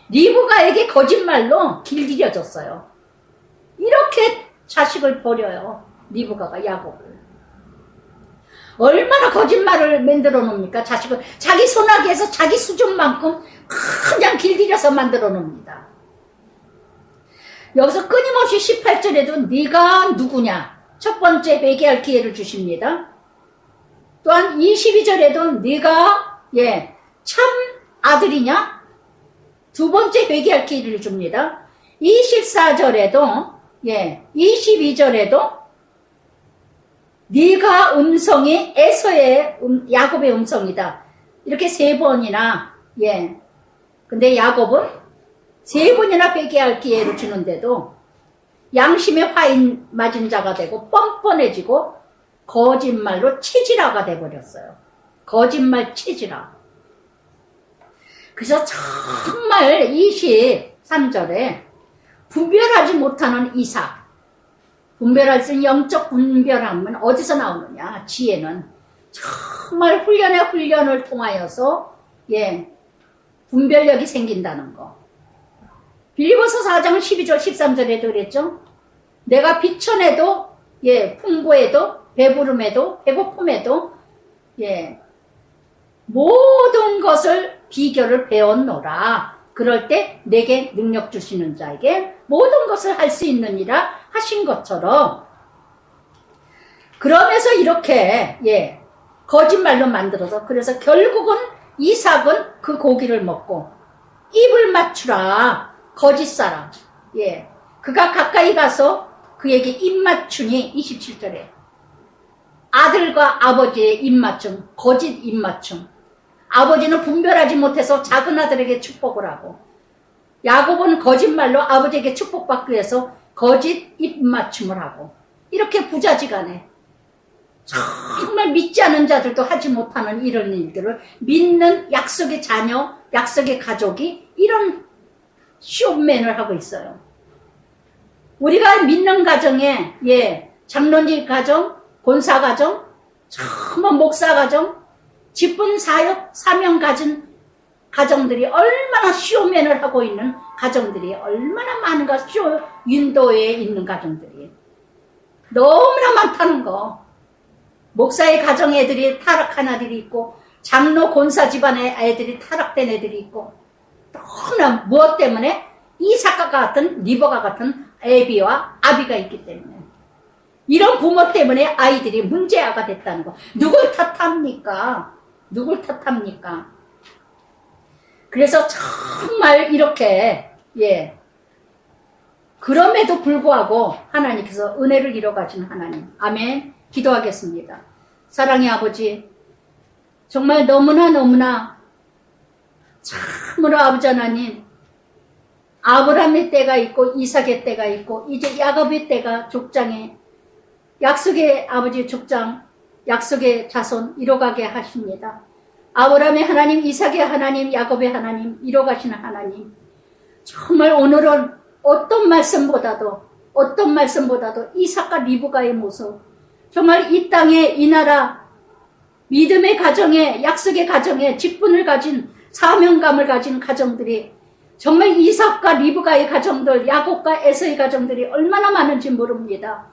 리브가에게 거짓말로 길들여졌어요. 이렇게 자식을 버려요. 리브가가 야곱을. 얼마나 거짓말을 만들어 놓습니까? 자식을 자기 손아귀에서 자기 수준만큼 그냥 길들여서 만들어 놓습니다. 여기서 끊임없이 18절에도 네가 누구냐? 첫 번째 회개할 기회를 주십니다. 또한 22절에도 네가 참 아들이냐? 두 번째 회개할 기회를 줍니다. 24절에도 22절에도 네가 음성이 에서의 야곱의 음성이다. 이렇게 세 번이나 근데 야곱은 세 번이나 회개할 기회를 주는데도 양심의 화인 맞은 자가 되고 뻔뻔해지고 거짓말로 체질화가 돼버렸어요. 거짓말 체질화. 그래서 정말 23절에 분별하지 못하는 이삭. 분별할 수 있는 영적 분별함은 어디서 나오느냐? 지혜는 정말 훈련을 통하여서 분별력이 생긴다는 거. 빌립보서 4장 12절 13절에도 그랬죠. 내가 비천에도 풍부에도 배부름에도 배고픔에도 모든 것을 비결을 배웠노라. 그럴 때 내게 능력 주시는 자에게 모든 것을 할 수 있느니라 하신 것처럼, 그러면서 이렇게 거짓말로 만들어서, 그래서 결국은 이삭은 그 고기를 먹고 입을 맞추라 거짓사람. 그가 가까이 가서 그에게 입 맞추니 27절에 아들과 아버지의 입 맞춤, 거짓 입 맞춤. 아버지는 분별하지 못해서 작은 아들에게 축복을 하고, 야곱은 거짓말로 아버지에게 축복받기 위해서 거짓 입 맞춤을 하고, 이렇게 부자지간에 정말 믿지 않은 자들도 하지 못하는 이런 일들을 믿는 약속의 자녀, 약속의 가족이 이런 쇼맨을 하고 있어요. 우리가 믿는 가정에 장로님 가정, 권사 가정, 정말 목사 가정, 기쁜 사역, 사명 가진 가정들이 얼마나 쇼맨을 하고 있는 가정들이 얼마나 많은가. 윤도에 있는 가정들이 너무나 많다는 거. 목사의 가정 애들이 타락한 아들이 있고, 장로 권사 집안의 애들이 타락된 애들이 있고, 너무나 무엇 때문에? 이삭과 같은, 리버가 같은 에비와 아비가 있기 때문에. 이런 부모 때문에 아이들이 문제아가 됐다는 거. 누굴 탓합니까? 누굴 탓합니까? 그래서 정말 이렇게 그럼에도 불구하고 하나님께서 은혜를 이뤄가시는 하나님. 아멘. 기도하겠습니다. 사랑의 아버지, 정말 너무나 참으로 아버지 하나님, 아브라함의 때가 있고 이삭의 때가 있고 이제 야곱의 때가 족장에, 약속의 아버지 족장, 약속의 자손 이뤄가게 하십니다. 아브라함의 하나님, 이삭의 하나님, 야곱의 하나님 이뤄가시는 하나님, 정말 오늘은 어떤 말씀보다도 이삭과 리브가의 모습, 정말 이 땅에, 이 나라, 믿음의 가정에, 약속의 가정에 직분을 가진, 사명감을 가진 가정들이, 정말 이삭과 리브가의 가정들, 야곱과 에서의 가정들이 얼마나 많은지 모릅니다.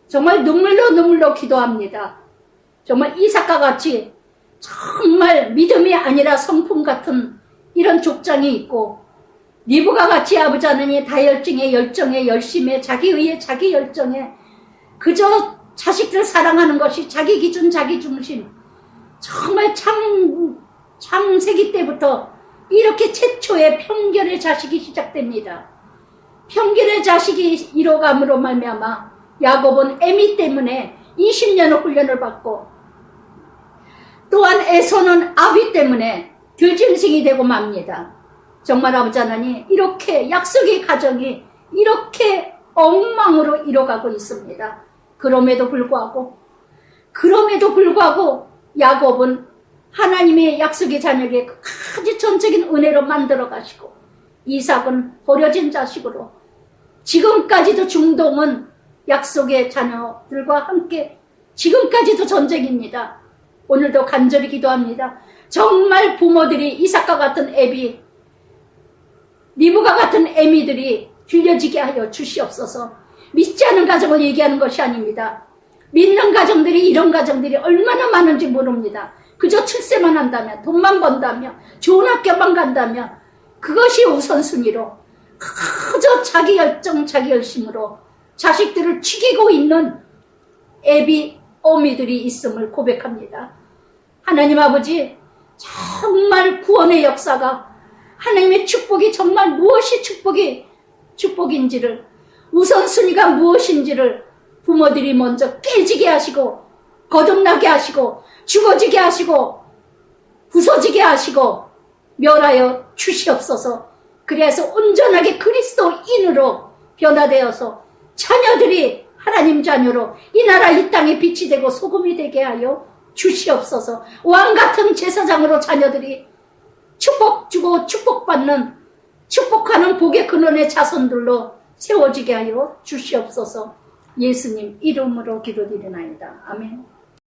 정말 눈물로 기도합니다. 정말 이삭과 같이 정말 믿음이 아니라 성품 같은 이런 족장이 있고, 리브가 같이 아버지 하나님 다혈증에, 열정에, 열심에, 자기의에, 자기 열정에 그저 자식들 사랑하는 것이 자기 기준, 자기 중심. 정말 창세기 때부터 이렇게 최초의 편견의 자식이 시작됩니다. 편견의 자식이 이뤄감으로 말미암아 야곱은 에미 때문에 20년의 훈련을 받고, 또한 에서는 아비 때문에 들짐승이 되고 맙니다. 정말 아버지 하나님, 이렇게 약속의 가정이 이렇게 엉망으로 이뤄가고 있습니다. 그럼에도 불구하고 야곱은 하나님의 약속의 자녀에게 아주 전적인 은혜로 만들어 가시고, 이삭은 버려진 자식으로 지금까지도 중동은 약속의 자녀들과 함께 지금까지도 전쟁입니다. 오늘도 간절히 기도합니다. 정말 부모들이 이삭과 같은 애비, 리브가 같은 애미들이 들려지게 하여 주시옵소서. 믿지 않은 가정을 얘기하는 것이 아닙니다. 믿는 가정들이, 이런 가정들이 얼마나 많은지 모릅니다. 그저 출세만 한다면, 돈만 번다면, 좋은 학교만 간다면 그것이 우선순위로 그저 자기 열정, 자기 열심으로 자식들을 죽이고 있는 애비, 어미들이 있음을 고백합니다. 하나님 아버지, 정말 구원의 역사가, 하나님의 축복이 정말 무엇이 축복인지를, 우선순위가 무엇인지를 부모들이 먼저 깨지게 하시고, 거듭나게 하시고, 죽어지게 하시고, 부서지게 하시고 멸하여 주시옵소서. 그래서 온전하게 그리스도인으로 변화되어서 자녀들이 하나님 자녀로 이 나라 이 땅에 빛이 되고 소금이 되게 하여 주시옵소서. 왕같은 제사장으로 자녀들이 축복 주고 축복받는, 축복하는 복의 근원의 자손들로 세워지게 하여 주시옵소서. 예수님 이름으로 기도드리나이다. 아멘.